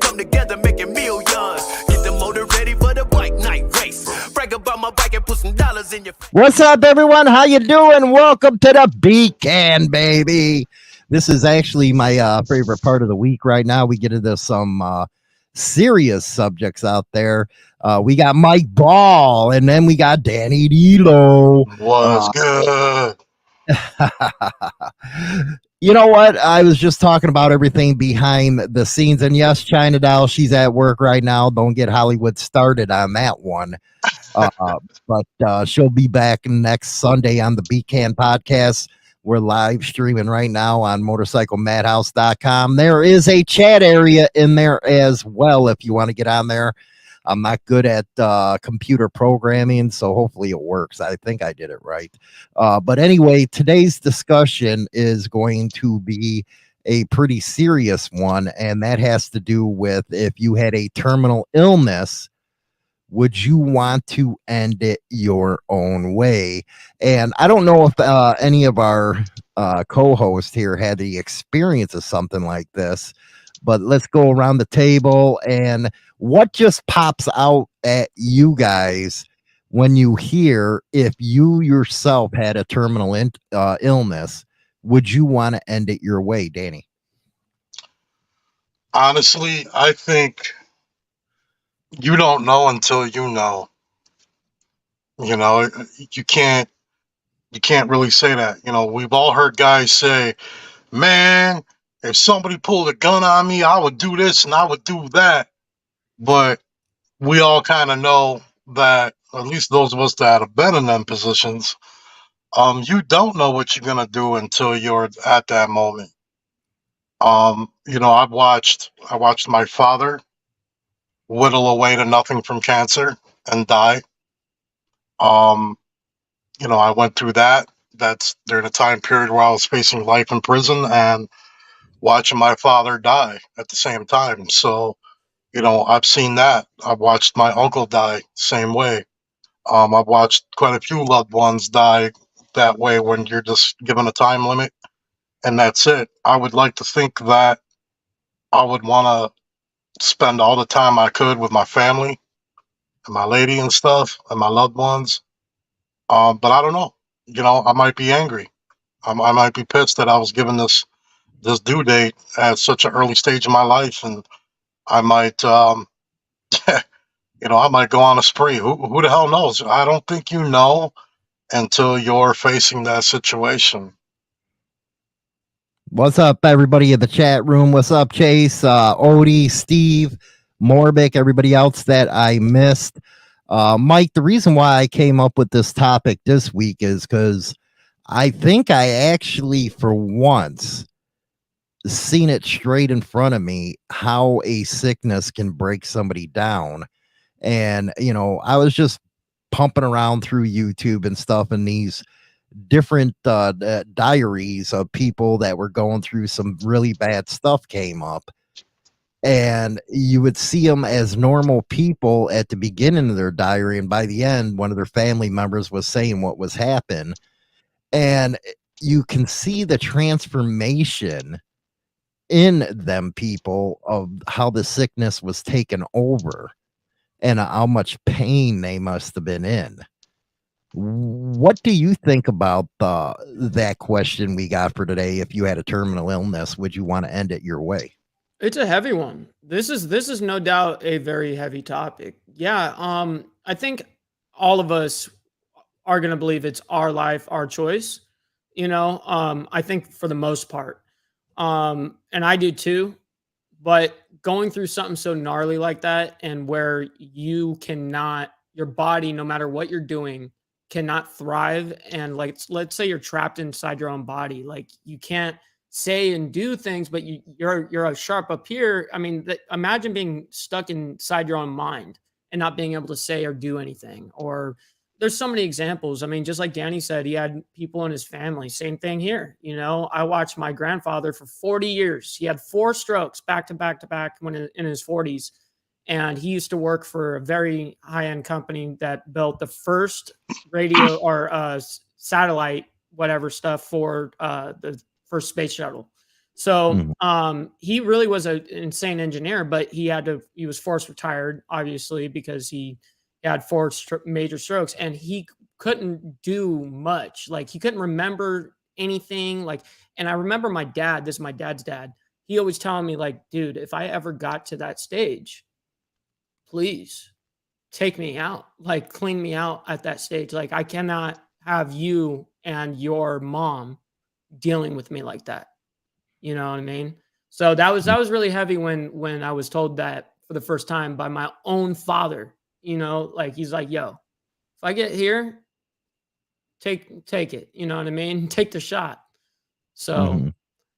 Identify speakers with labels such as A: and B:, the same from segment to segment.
A: Come together making millions. Get the motor ready for the bike night race. Brag about my bike and put some dollars in your face.
B: What's up, everyone? How you doing? Welcome to the Beatcan, baby. This is actually my favorite part of the week right now. We get into some serious subjects out there. We got Mike Ball, and then we got Danny D'Lo.
C: Was good.
B: You know what? I was just talking about everything behind the scenes. And yes, China Doll, she's at work right now. Don't get Hollywood started on that one. But she'll be back next Sunday on the Beatcan podcast. We're live streaming right now on motorcyclemadhouse.com. There is a chat area in there as well if you want to get on there. I'm not good at computer programming, so hopefully it works. I think I did it right. But anyway, today's discussion is going to be a pretty serious one, and that has to do with if you had a terminal illness, would you want to end it your own way? And I don't know if any of our co-hosts here had the experience of something like this, but let's go around the table and what just pops out at you guys when you hear if you yourself had a terminal illness, would you want to end it your way, Danny?
C: Honestly, I think you don't know until you know. You know, you can't really say that. You know, we've all heard guys say, "Man, if somebody pulled a gun on me, I would do this and I would do that." But we all kind of know that, at least those of us that have been in them positions, you don't know what you're gonna do until you're at that moment. You know, I watched my father whittle away to nothing from cancer and die. Um, you know, I went through that. That's during a time period where I was facing life in prison and watching my father die at the same time. So, you know, I've seen that. I've watched my uncle die same way. I've watched quite a few loved ones die that way when you're just given a time limit and that's it. I would like to think that I would want to spend all the time I could with my family and my lady and stuff and my loved ones. But I don't know. You know, I might be angry. I might be pissed that I was given this due date at such an early stage in my life, and I might, you know, I might go on a spree. Who the hell knows? I don't think you know until you're facing that situation.
B: What's up, everybody in the chat room? What's up, Chase, Odie, Steve, Morbic, everybody else that I missed? Mike, the reason why I came up with this topic this week is because I think I actually, for once, seen it straight in front of me how a sickness can break somebody down. And, you know, I was just pumping around through YouTube and stuff, and these different diaries of people that were going through some really bad stuff came up, and you would see them as normal people at the beginning of their diary, and by the end one of their family members was saying what was happening, and you can see the transformation in them people of how the sickness was taken over and how much pain they must have been in. What do you think about that question we got for today? If you had a terminal illness, would you want to end it your way?
D: It's a heavy one. This is no doubt a very heavy topic. Yeah, I think all of us are going to believe it's our life, our choice. You know, I think for the most part, and I do too. But going through something so gnarly like that, and where you cannot, your body, no matter what you're doing, cannot thrive, and like let's say you're trapped inside your own body, like you can't say and do things, but you're a sharp up here. I mean, imagine being stuck inside your own mind and not being able to say or do anything. Or there's so many examples. I mean, just like Danny said, he had people in his family. Same thing here. You know, I watched my grandfather for 40 years. He had 4 strokes back to back to back when in his 40s. And he used to work for a very high-end company that built the first radio or satellite, whatever stuff for the first space shuttle. So
B: Mhm.
D: he really was an insane engineer, but he was forced retired, obviously, because he had four major strokes and he couldn't do much. Like he couldn't remember anything. Like, and I remember my dad, this is my dad's dad. He always telling me, like, dude, if I ever got to that stage, please take me out, like clean me out at that stage. Like I cannot have you and your mom dealing with me like that. You know what I mean? So that was really heavy when I was told that for the first time by my own father. You know, like he's like, "Yo, if I get here, take it." You know what I mean? Take the shot. So
B: Mhm.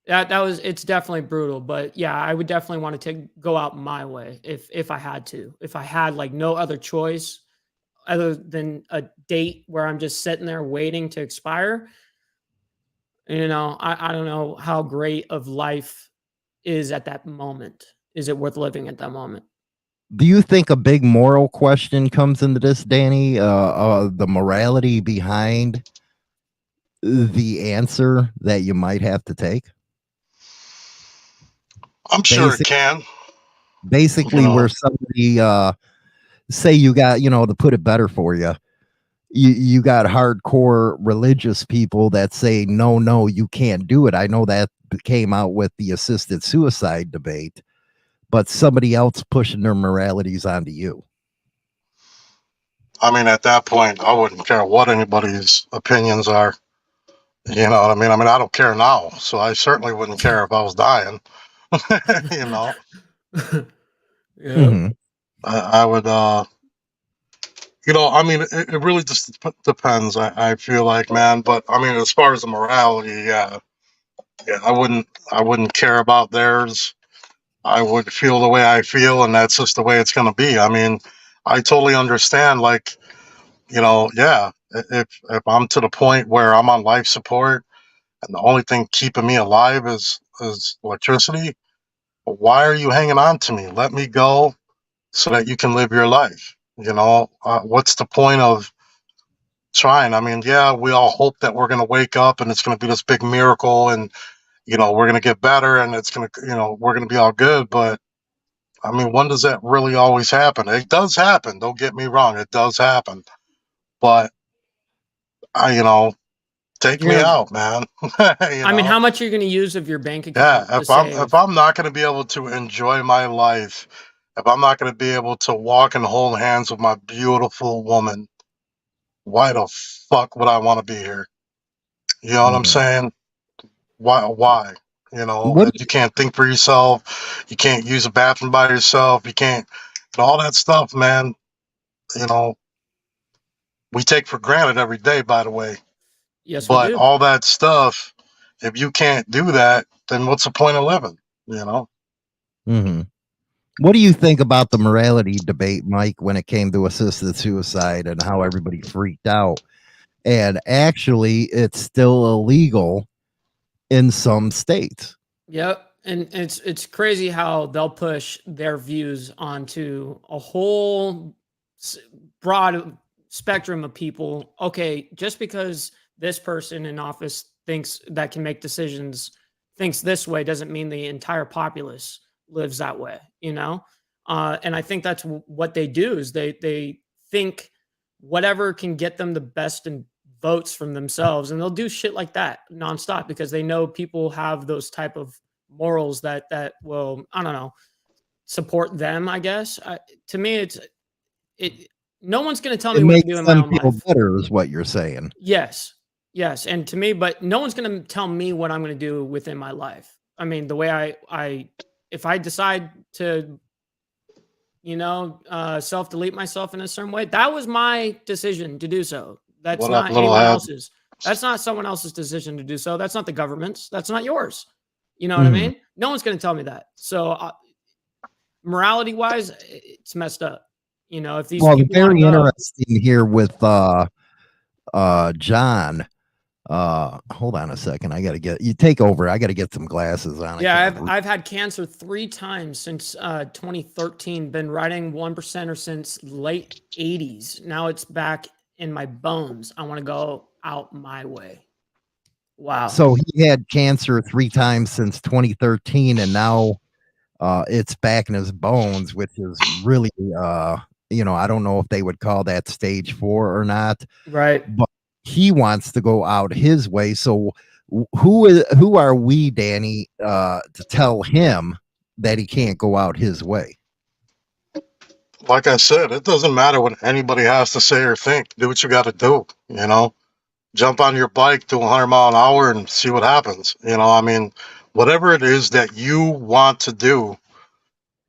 D: that was it's definitely brutal, but yeah, I would definitely want to go out my way if I had to. If I had like no other choice other than a date where I'm just sitting there waiting to expire, you know, I don't know how great of life is at that moment. Is it worth living at that moment?
B: Do you think a big moral question comes into this, Danny? The morality behind the answer that you might have to take?
C: I'm sure it
B: Basic,
C: can. You
B: basically,
C: know,
B: where somebody, say you got, to put it better for you, you got hardcore religious people that say, no, no, you can't do it. I know that came out with the assisted suicide debate, but somebody else pushing their moralities onto you.
C: I mean, at that point, I wouldn't care what anybody's opinions are. You know what I mean? I mean, I don't care now, so I certainly wouldn't care if I was dying. You know,
D: Yeah.
B: Hmm.
C: I would, I mean, it really just depends. I feel like, man, but I mean, as far as the morality, yeah, I wouldn't care about theirs. I would feel the way I feel, and that's just the way it's going to be. I mean, I totally understand. Like, yeah, if I'm to the point where I'm on life support and the only thing keeping me alive is electricity, why are you hanging on to me? Let me go so that you can live your life. What's the point of trying? I mean, yeah, we all hope that we're going to wake up and it's going to be this big miracle, and we're going to get better, and it's going to, we're going to be all good. But I mean, when does that really always happen? It does happen. Don't get me wrong. It does happen. But take
D: You're
C: me
D: gonna
C: out, man. you
D: I mean,
C: know?
D: how much are you gonna use of your bank
C: Yeah.
D: account to
C: If
D: save?
C: I'm not going to be able to enjoy my life, if I'm not going to be able to walk and hold hands with my beautiful woman, why the fuck would I want to be here? You know what I'm
B: Hmm.
C: saying? Why?
B: What
C: You can't think for yourself. You can't use a bathroom by yourself. You can't, all that stuff, man. You know, we take for granted every day, by the way.
D: Yes, we
C: But
D: do.
C: all that stuff, if you can't do that, then what's the point of living? You know?
B: hmm What do you think about the morality debate, Mike, when it came to assisted suicide and how everybody freaked out? And actually, it's still illegal in some states.
D: Yep. And it's crazy how they'll push their views onto a whole s- broad spectrum of people. Okay, just because this person in office thinks that can make decisions thinks this way doesn't mean the entire populace lives that way, you know? And I think that's what they do is they think whatever can get them the best and votes from themselves, and they'll do shit like that nonstop because they know people have those type of morals that will, I don't know, support them, I guess. To me, it no one's going to tell
B: It
D: me what to do
B: makes
D: in my
B: them
D: own
B: feel
D: life.
B: better, is what you're saying.
D: Yes. Yes, and to me, but no one's going to tell me what I'm going to do within my life. I mean, the way I if I decide to, self delete myself in a certain way, that was my decision to do so. That's
C: What up,
D: not
C: little
D: anyone
C: head?
D: else's. That's not someone else's decision to do so. That's not the government's. That's not yours. You know what I
B: Mhm.
D: mean? No one's going to tell me that. So, morality wise, it's messed up. If these
B: Well, the
D: people want to
B: very
D: go,
B: interesting here with John. Hold on a second. I gotta get you take over. I gotta get some glasses on. I
D: yeah,
B: can't
D: I've
B: read.
D: I've had cancer 3 times since 2013. Been riding 1% since late 80s. Now it's back in my bones. I want to go out my way. Wow.
B: So he had cancer 3 times since 2013, and now it's back in his bones, which is really, I don't know if they would call that stage 4 or not,
D: Right.
B: but he wants to go out his way. So who are we, Danny, to tell him that he can't go out his way?
C: Like I said, it doesn't matter what anybody has to say or think. Do what you got to do. Jump on your bike to 100 mile an hour and see what happens. I mean, whatever it is that you want to do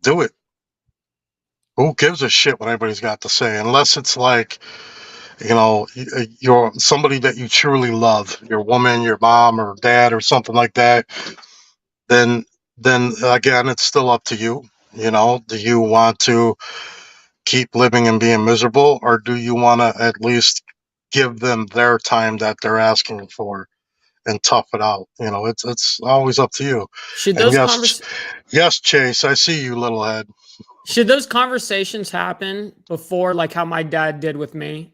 C: it. Who gives a shit what anybody's got to say? Unless it's like, you're somebody that you truly love, your woman, your mom or dad or something like that. Then, then again, it's still up to you. Do you want to keep living and being miserable, or do you want to at least give them their time that they're asking for and tough it out? It's always up to you.
D: Should
C: And
D: those
C: yes, Chase, I see you, little head.
D: should those conversations happen before, like how my dad did with me,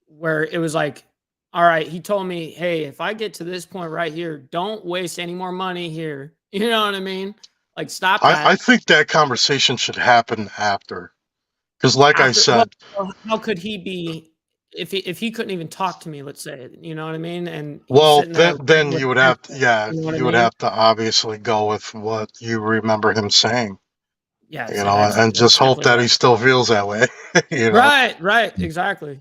D: where it was like, all right, he told me, hey, if I get to this point right here, don't waste any more money here. You know what I mean? Like, stop
C: I
D: that.
C: think that conversation should happen after, because, like I
D: After, well,
C: said,
D: how could he be if he couldn't even talk to me? Let's say, you know what I mean? And he's
C: well,
D: sitting there
C: then
D: with
C: you would have to,
D: cancer.
C: yeah,
D: You know what I
C: you would
D: mean?
C: have to obviously go with what you remember him saying,
D: Yeah, that's
C: and just hope
D: definitely
C: that he
D: right.
C: still feels that way. you know.
D: Right, exactly.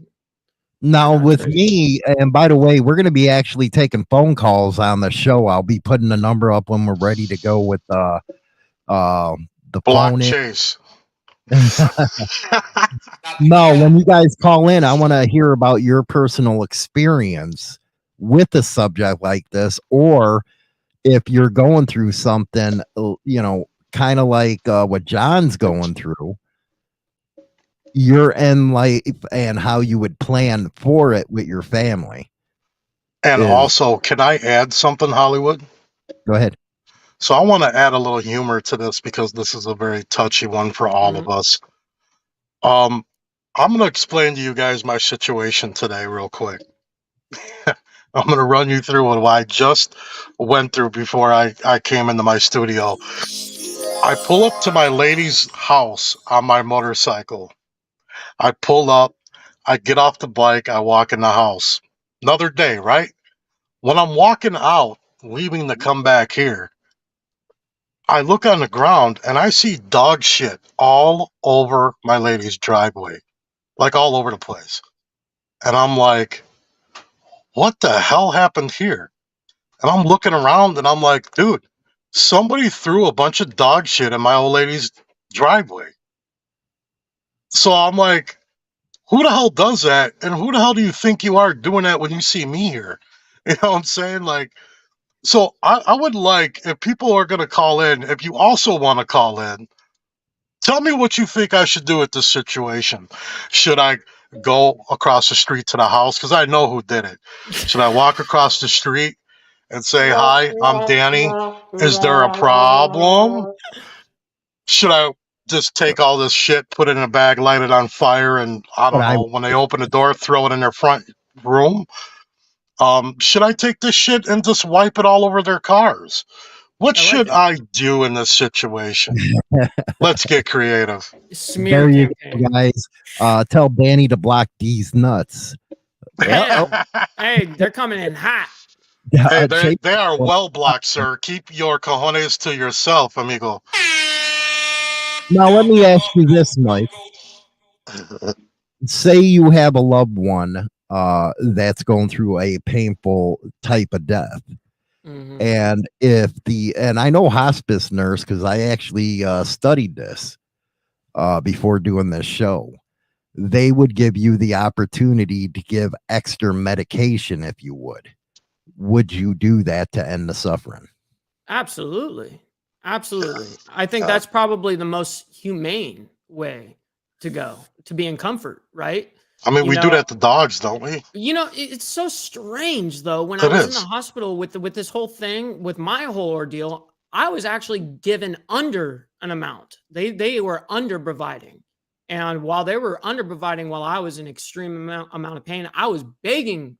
B: Now,
D: That's
B: with
D: crazy.
B: me, and by the way, we're going to be actually taking phone calls on the show. I'll be putting the number up when we're ready to go with the
C: Block
B: phone in.
C: Chase.
B: No, when you guys call in, I want to hear about your personal experience with a subject like this, or if you're going through something, kind of like what John's going through, your end life and how you would plan for it with your family.
C: And
B: Is
C: also, can I add something, Hollywood?
B: Go ahead.
C: So I want to add a little humor to this because this is a very touchy one for all of
D: Mhm.
C: us. Um, I'm going to explain to you guys my situation today real quick. I'm going to run you through what I just went through before I came into my studio. I pull up to my lady's house on my motorcycle. I pull up, I get off the bike, I walk in the house. Another day, right? When I'm walking out, leaving to come back here, I look on the ground and I see dog shit all over my lady's driveway, like all over the place. And I'm like, what the hell happened here? And I'm looking around and I'm like, dude, somebody threw a bunch of dog shit in my old lady's driveway. So I'm like, who the hell does that? And who the hell do you think you are doing that when you see me here? You know what I'm saying? Like, so I would like, if people are going to call in, if you also want to call in, tell me what you think I should do with this situation. Should I go across the street to the house? Because I know who did it. Should I walk across the street and say, hi, I'm Danny? Is there a problem? Should I just take all this shit, put it in a bag, light it on fire, and I
B: What
C: don't
B: I
C: know, when they open the door, throw it in their front room? Should I take this shit and just wipe it all over their cars? What
D: I like
C: should
D: it.
C: I do in this situation? Let's get creative.
D: Smear
B: There you
D: campaign.
B: go, guys. Tell Danny to block these nuts. Yeah.
D: Hey, they're coming in hot.
C: Hey,
B: Chase,
C: they are well blocked, sir. Keep your cojones to yourself, amigo.
B: now let me ask you this, Mike. Say you have a loved one that's going through a painful type of death.
D: Mhm.
B: And I know hospice nurse because I actually studied this before doing this show. They would give you the opportunity to give extra medication if you would. Would you do that to end the suffering?
D: Absolutely. Absolutely. I think that's probably the most humane way to go, to be in comfort, right?
C: I mean,
D: You
C: we do
D: know,
C: that to dogs, don't we?
D: it's so strange though. When I
C: It
D: was in the
C: is.
D: hospital with this whole thing, with my whole ordeal, I was actually given under an amount. They were under providing. And while they were under providing while I was in extreme amount of pain, I was begging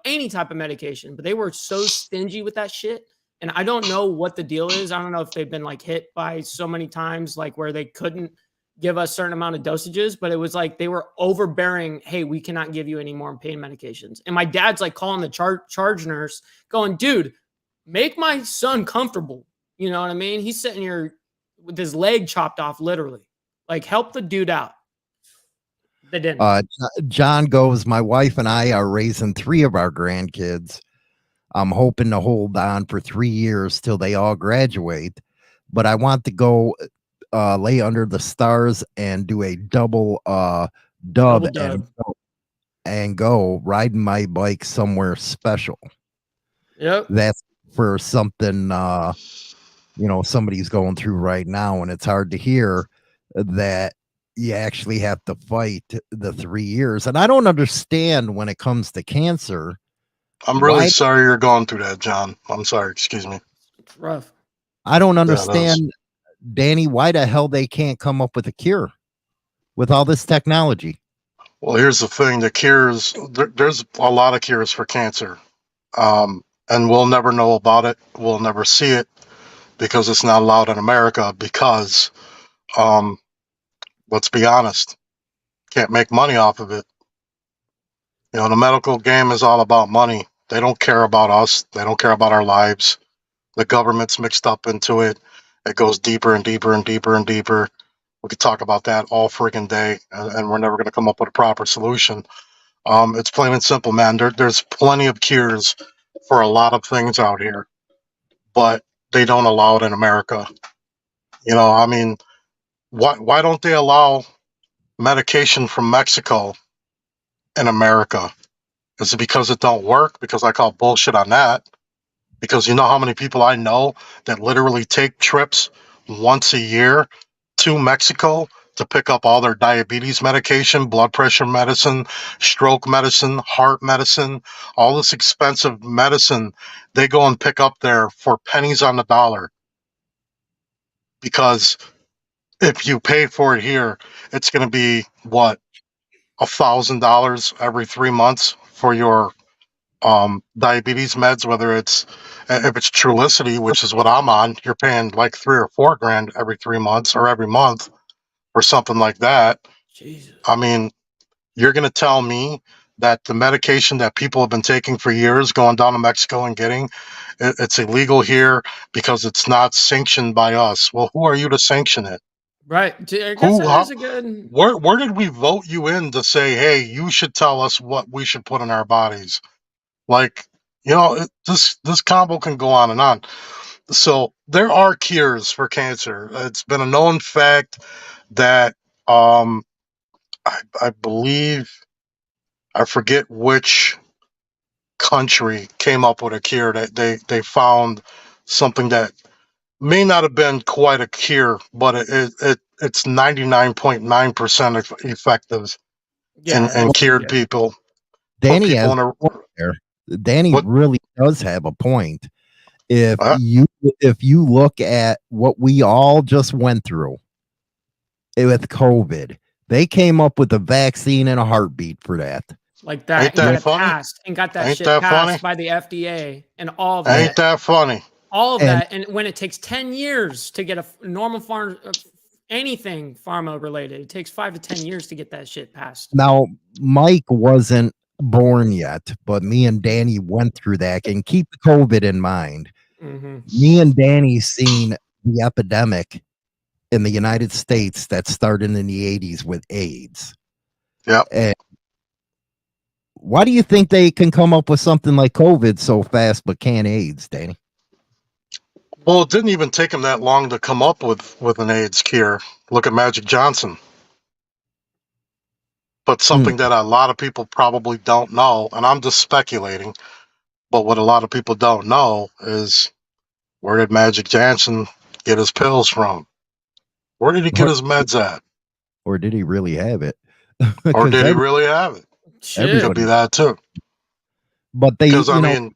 D: any type of medication, but they were so stingy with that shit. And I don't know what the deal is. I don't know if they've been like hit by so many times, like where they couldn't give us certain amount of dosages, but it was like they were overbearing. Hey, we cannot give you any more pain medications. And my dad's like calling the charge nurse going, dude, make my son comfortable. You know what I mean? He's sitting here with his leg chopped off, literally. Like, help the dude out. They didn't.
B: John goes, my wife and I are raising 3 of our grandkids. I'm hoping to hold on for 3 years till they all graduate, but I want to go lay under the stars and do a double dub. And go riding my bike somewhere special.
D: Yep.
B: That's for something somebody's going through right now, and it's hard to hear that you actually have to fight the 3 years. And I don't understand when it comes to cancer.
C: I'm really sorry you're going through that, John. I'm sorry. Excuse me.
D: It's rough.
B: I don't understand, Danny, why the hell they can't come up with a cure with all this technology.
C: Well, here's the thing. The cures, there's a lot of cures for cancer. And we'll never know about it. We'll never see it because it's not allowed in America because, let's be honest, can't make money off of it. You know, the medical game is all about money. They don't care about us. They don't care about our lives. The government's mixed up into it. It goes deeper and deeper and deeper and deeper. We could talk about that all friggin' day, and we're never going to come up with a proper solution. It's plain and simple, man. There's plenty of cures for a lot of things out here, but they don't allow it in America. You know, I mean, why don't they allow medication from Mexico in America? Is it because it don't work? Because I call bullshit on that. Because you know how many people I know that literally take trips once a year to Mexico to pick up all their diabetes medication, blood pressure medicine, stroke medicine, heart medicine, all this expensive medicine they go and pick up there for pennies on the dollar. Because if you pay for it here, it's going to be what, $1,000 every 3 months for your diabetes meds, whether it's if it's Trulicity, which is what I'm on, you're paying like $3 or $4 grand every 3 months or every month or something like that.
D: Jesus.
C: I mean, you're going to tell me that the medication that people have been taking for years, going down to Mexico and getting, it's illegal here because it's not sanctioned by us. Well, who are you to sanction it?
D: Right. I guess that is a good.
C: Where did we vote you in to say, hey, you should tell us what we should put in our bodies? Like, you know, this combo can go on and on. So there are cures for cancer. It's been a known fact that I believe, I forget which country came up with a cure that they found something that may not have been quite a cure, but it's 99.9% effective and cured people.
B: Danny has a point there. Danny really does have a point. If you look at what we all just went through with COVID, they came up with a vaccine and a heartbeat for that.
D: Like that,
C: Ain't that funny?
D: Passed and got that
C: Ain't
D: shit
C: that
D: passed
C: funny?
D: by the FDA and all of that.
C: Ain't that funny?
D: All of that, and when it takes 10 years to get a normal anything pharma related, it takes 5 to 10 years to get that shit passed.
B: Now, Mike wasn't born yet, but me and Danny went through that. And keep COVID in mind.
D: Mm-hmm.
B: Me and Danny seen the epidemic in the United States that started in the 80s with AIDS.
C: Yeah.
B: And why do you think they can come up with something like COVID so fast but can't AIDS, Danny?
C: Well, it didn't even take them that long to come up with an AIDS cure. Look at Magic Johnson. But something that a lot of people probably don't know, and I'm just speculating, but what a lot of people don't know is, where did Magic Johnson get his pills from? Where did he get his meds at?
B: Or did he really have it?
C: Or did he really have it?
D: Shit.
C: Could be that too.
B: But they,
C: because I mean,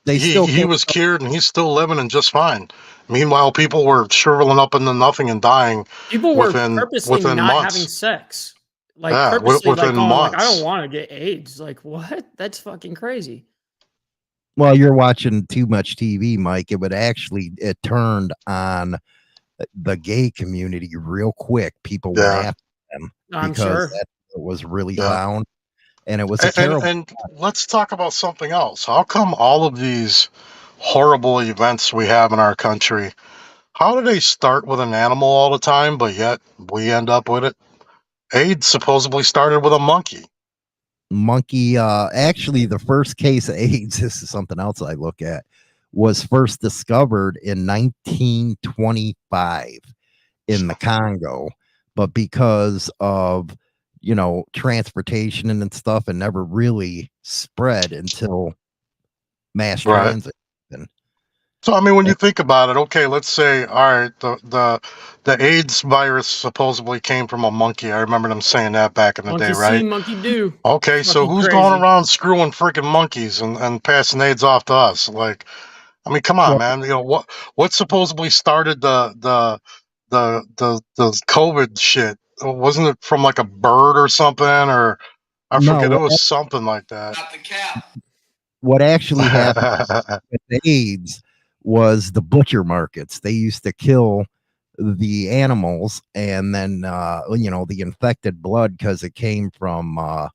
C: he was cured and he's still living and just fine. Meanwhile, people were shriveling up into nothing and dying.
D: People were purposely not having sex. like
C: Yeah,
D: purposely like
C: within
D: going like, I don't
C: months.
D: want to get AIDS. Like what? That's fucking crazy.
B: Well, you're watching too much TV, Mike. It turned on the gay community real quick. People went
C: Yeah,
B: after them
D: I'm
B: because
D: sure.
B: that was really
C: yeah.
B: found, and it was a terrible.
C: And let's talk about something else. How come all of these horrible events we have in our country, how do they start with an animal all the time, but yet we end up with it? AIDS supposedly started with a monkey.
B: Monkey, actually, the first case of AIDS, this is something else I look at, was first discovered in 1925 in the Congo, but because of transportation and stuff, and never really spread until mass
C: Right.
B: transit happened.
C: So I mean, when you think about it, okay, let's say, all right, the AIDS virus supposedly came from a monkey. I remember them saying that back in the day,
D: Monkey see,
C: right?
D: monkey do.
C: Okay, so
D: Fucking
C: who's
D: crazy.
C: going around screwing freaking monkeys and passing AIDS off to us? Like, I mean, come on,
B: Well,
C: man. You know what supposedly started the COVID shit? Wasn't it from like a bird or something? Or I
B: no,
C: forget. It was something like that.
B: what actually happened with AIDS was the butcher markets. They used to kill the animals, and then the infected blood, because it came from I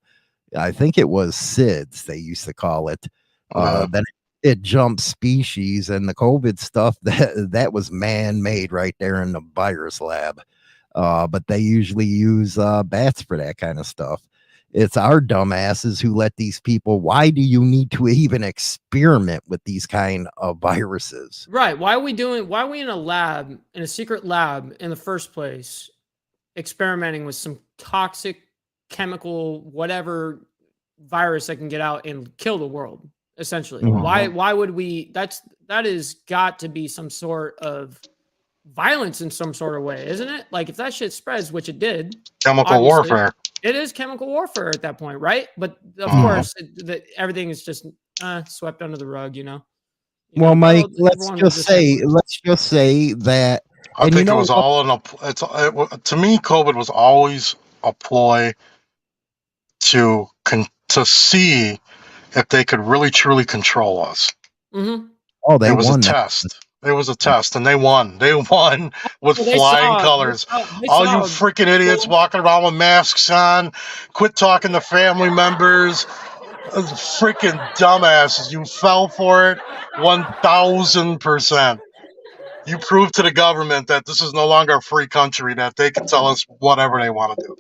B: think it was SIDS, they used to call it. Then it jumped species, and the COVID stuff that was man-made right there in the virus lab. But they usually use bats for that kind of stuff. It's our dumbasses who let these people. Why do you need to even experiment with these kind of viruses?
D: Right. Why are we in a lab, in a secret lab in the first place, experimenting with some toxic chemical, whatever virus that can get out and kill the world, essentially?
B: Mhm.
D: Why would we, that is got to be some sort of violence in some sort of way, isn't it? Like if that shit spreads, which it did,
C: Chemical
D: obviously,
C: warfare.
D: it is chemical warfare at that point, right? But of
C: Mhm.
D: course, everything is just swept under the rug, you know?
B: Well, Mike,
D: Everyone will just have one.
B: let's just say that,
C: I
B: and
C: think it was all in a. To me, COVID was always a ploy to see if they could really truly control us.
D: Mm-hmm.
B: oh, they
C: It was a
B: won that.
C: test. It was a test, and they won. They won with
D: Well, they
C: flying
D: saw,
C: colors.
D: they
C: All you
D: saw,
C: freaking idiots walking around with masks on, quit talking to family members. Freaking dumbasses. You fell for it 1000%. You prove to the government that this is no longer a free country, that they can tell us whatever they want to do.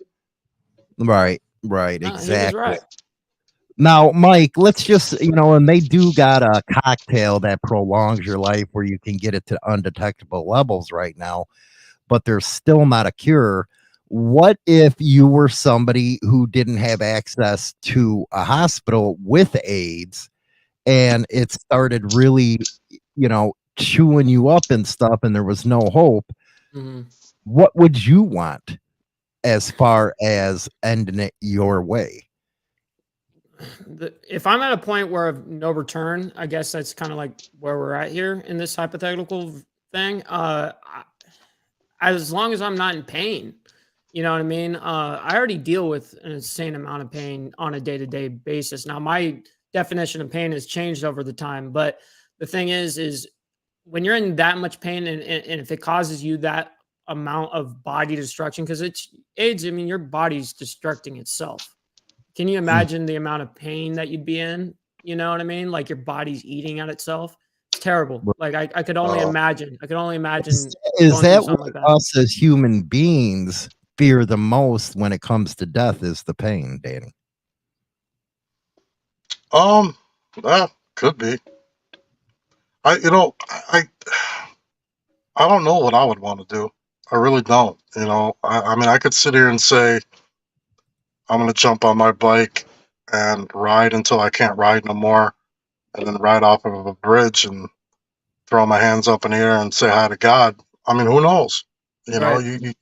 B: Right,
D: he was
B: exactly.
D: right.
B: Now, Mike, let's just, and they do got a cocktail that prolongs your life where you can get it to undetectable levels right now, but there's still not a cure. What if you were somebody who didn't have access to a hospital with AIDS, and it started really, chewing you up and stuff, and there was no hope?
D: Mm-hmm.
B: What would you want as far as ending it your way?
D: If I'm at a point where of no return, I guess that's kind of like where we're at here in this hypothetical thing. As long as I'm not in pain, you know what I mean? I already deal with an insane amount of pain on a day-to-day basis. Now, my definition of pain has changed over the time, but the thing is when you're in that much pain, and if it causes you that amount of body destruction, because it's AIDS, I mean, your body's destructing itself. Can you imagine the amount of pain that you'd be in? You know what I mean? Like your body's eating at itself. It's terrible. Like I could only imagine. I could only imagine.
B: Is that what
D: like that.
B: us as human beings fear the most when it comes to death, is the pain, Danny?
C: That could be. I don't know what I would want to do. I really don't. I mean, I could sit here and say, I'm going to jump on my bike and ride until I can't ride no more, and then ride off of a bridge and throw my hands up in the air and say hi to God. I mean, who knows?
D: Right.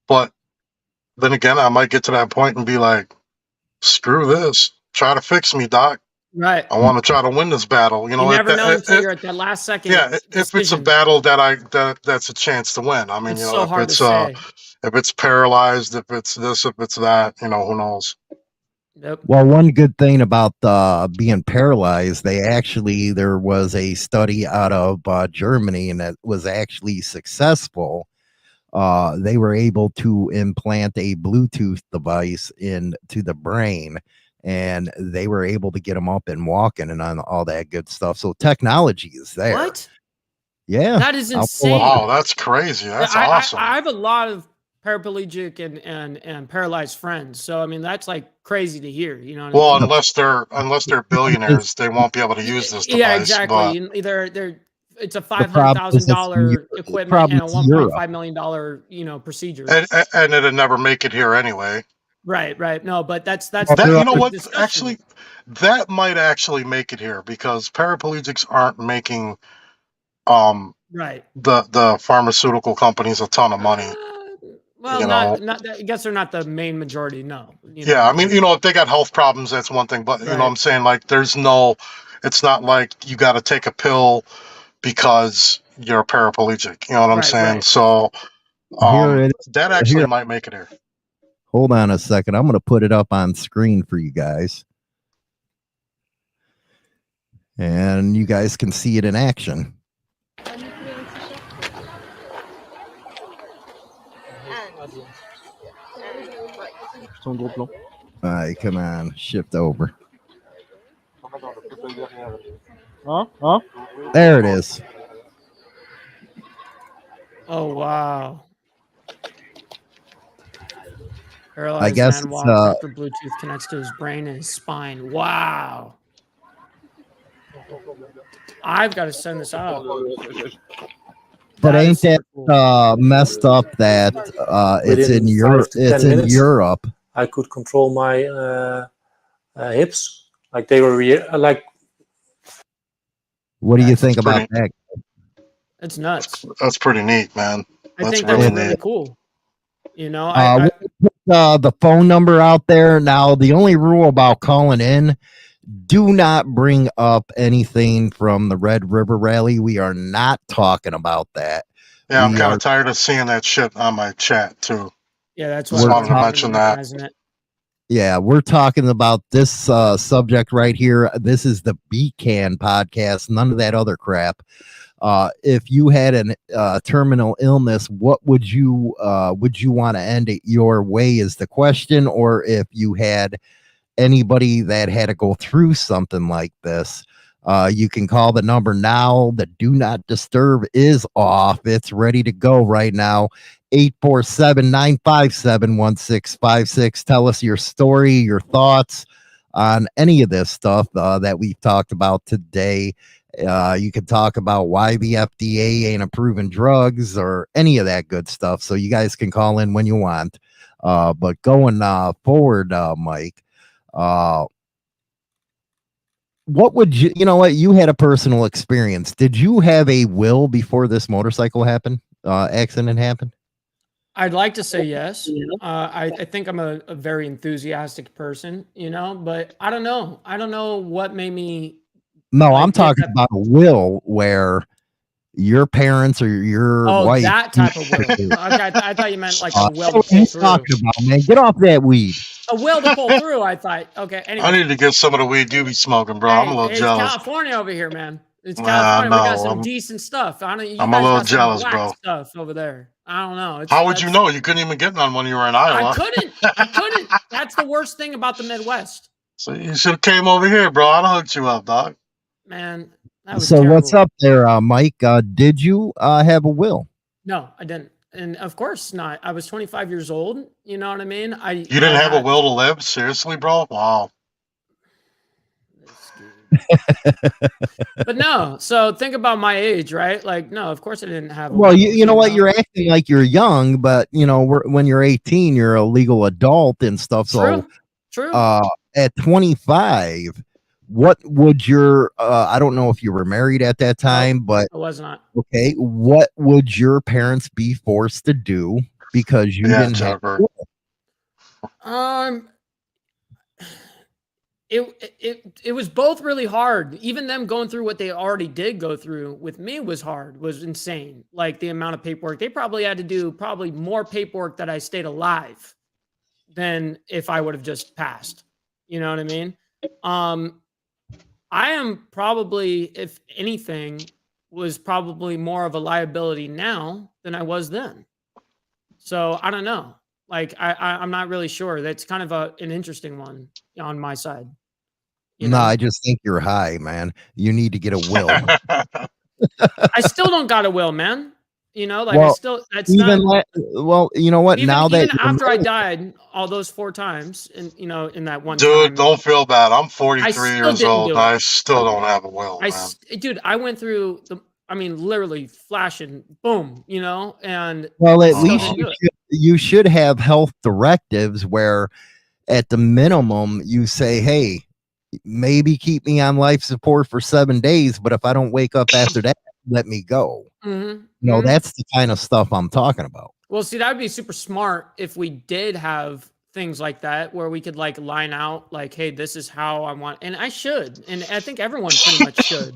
C: But then again, I might get to that point and be like, screw this. Try to fix me, Doc.
D: Right.
C: I want to try to win this battle.
D: You never know until you're at that last second.
C: Yeah, if it's a battle that's a chance to win. I mean,
D: it's so hard to say.
C: if it's paralyzed, if it's this, if it's that, who knows?
D: Yep.
B: Well, one good thing about being paralyzed, there was a study out of Germany, and that was actually successful. They were able to implant a Bluetooth device into the brain, and they were able to get them up and walking and on all that good stuff. So technology is there.
D: What?
B: Yeah,
D: That is
B: I'll pull
D: insane.
B: up
C: Wow, that's crazy. That's
D: I,
C: awesome.
D: I have a lot of paraplegic and paralyzed friends, so I mean that's like crazy to hear. You know what
C: Well,
D: I mean?
C: unless they're billionaires, they won't be able to use this device.
D: Yeah, exactly.
C: But
D: It's a
B: The problem is
D: $500,000
B: the
D: equipment and a
B: problem is Europe.
D: $1.5 million procedure.
C: and it'd never make it here anyway.
D: Right. No, but that's
B: Well,
C: That
B: there
C: you know
B: are-
C: what?
D: discussion.
C: Actually, that might actually make it here because paraplegics aren't making
D: Right.
C: the pharmaceutical companies a ton of money.
D: Well,
C: You
D: not
C: know?
D: I guess they're not the main majority. No.
C: Yeah, I mean, if they got health problems, that's one thing. But you know what
D: Right.
C: I'm saying? Like, it's not like you got to take a pill because you're a paraplegic. You know what I'm
D: Right,
C: saying?
D: right.
C: So
B: Here it is.
C: that actually
B: Here.
C: might make it here.
B: Hold on a second. I'm going to put it up on screen for you guys. And you guys can see it in action. All right, come on. Shift over. There it is.
D: Oh wow. Paralyzed
B: I guess
D: man
B: it's,
D: walks after Bluetooth connects to his brain and his spine. Wow. I've got to send this out.
B: But
D: That
B: ain't
D: is
B: that
D: super cool.
B: messed up that it's
E: Within
B: in Europe?
E: 5 to 10
B: It's in
E: minutes.
B: Europe.
E: I could control my hips, like they were like.
B: What do you
C: That's
B: think about
C: pretty-
B: that?
D: It's nuts.
C: That's pretty neat, man.
D: I
C: That's
D: think that's
C: really
D: really
C: neat.
D: cool. You know,
B: We'll put the phone number out there. Now, the only rule about calling in, do not bring up anything from the Red River Rally. We are not talking about that.
C: Yeah, I'm
B: We
C: kind
B: are-
C: of tired of seeing that shit on my chat too.
D: yeah, that's
C: Just
D: why
C: wanted to mention that.
D: recognizing it.
B: Yeah, we're talking about this subject right here. This is the Beatcan podcast, none of that other crap. If you had a terminal illness, what would you want to end it your way is the question, or if you had anybody that had to go through something like this, you can call the number now. The do not disturb is off. It's ready to go right now. 847-957-1656. Tell us your story, your thoughts on any of this stuff that we've talked about today. You can talk about why the FDA ain't approving drugs or any of that good stuff. So you guys can call in when you want. But going forward, Mike, what would you know what, you had a personal experience. Did you have a will before this motorcycle accident happened?
D: I'd like to say yes. I think I'm a very enthusiastic person, but I don't know. I don't know what made me.
B: No,
D: Like,
B: I'm
D: get
B: talking
D: that-
B: about a will where your parents or your wife.
D: That type of will. Okay, I thought you meant like a will
B: what
D: to
B: are you
D: pull through.
B: talking about, man? Get off that weed.
D: A will to pull through. I thought. Okay. Anyway,
C: I need to get some of the weed you be smoking, bro. I'm a little
D: it's
C: jealous.
D: California over here, man. It's
C: Nah,
D: California. We got
C: no,
D: some
C: I'm-
D: decent stuff. I don't. You
C: I'm a
D: guys
C: little
D: got some
C: jealous,
D: black
C: bro.
D: stuff over there. I don't know.
C: How would you know? You couldn't even get none when you were in Iowa.
D: I couldn't. That's the worst thing about the Midwest,
C: So you should have came over here, bro. I'd have hooked you up, dog.
D: man. That was
B: So what's
D: terrible.
B: up there, Mike? Did you have a will?
D: No, I didn't. And of course not. I was 25 years old. You know what I mean?
C: You didn't have a will to live? Seriously, bro? Wow.
D: But no. So think about my age, right? Like, no, of course I didn't have.
B: Well, you know what? You're acting like you're young, but when you're 18, you're a legal adult and stuff. So,
D: True.
B: at 25, what would your I don't know if you were married at that time, but
D: I was not.
B: okay, what would your parents be forced to do because you didn't
C: Jennifer.
B: have a will?
D: it was both really hard. Even them going through what they already did go through with me was hard, was insane. Like the amount of paperwork they probably had to do, probably more paperwork that I stayed alive than if I would have just passed. You know what I mean? I am probably, if anything, was probably more of a liability now than I was then. So I don't know. Like I'm not really sure. That's kind of an interesting one on my side. You
B: No,
D: know,
B: I just think you're high, man. You need to get a will.
D: I still don't got a will, man. You know, like I
B: Well,
D: still, that's not
B: well, you know what? Now that
D: even
B: you're
D: after I
B: married-
D: died all those 4 times, and you know, in that one
C: Dude,
D: time,
C: don't feel bad. I'm
D: I
C: 43
D: still
C: years
D: didn't
C: old
D: do
C: and
D: it.
C: I still don't have a will, man.
D: Dude, I went through I mean, literally flashing, boom, you know, and
B: well,
D: I
B: at
D: still
B: least
D: didn't do it.
B: you should have health directives where, at the minimum, you say, "Hey, maybe keep me on life support for 7 days, but if I don't wake up after that, let me go." That's the kind of stuff I'm talking about.
D: Well, see, that would be super smart if we did have things like that where we could like line out, like, hey, this is how I want, and I should, and I think everyone pretty much should.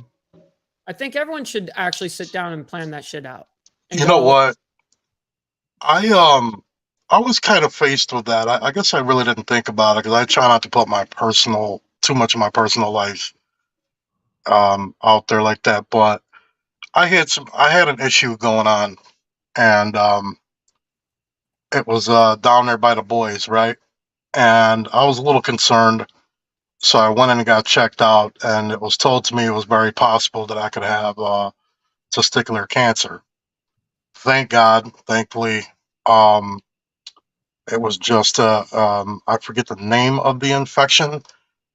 D: I think everyone should actually sit down and plan that shit out and
C: You know
D: go,
C: what? I was kind of faced with that. I guess I really didn't think about it because I try not to put too much of my personal life out there like that. But I had an issue going on, and it was down there by the boys, right? And I was a little concerned, so I went in and got checked out, and it was told to me it was very possible that I could have testicular cancer. Thank God, thankfully, um, it was just I forget the name of the infection,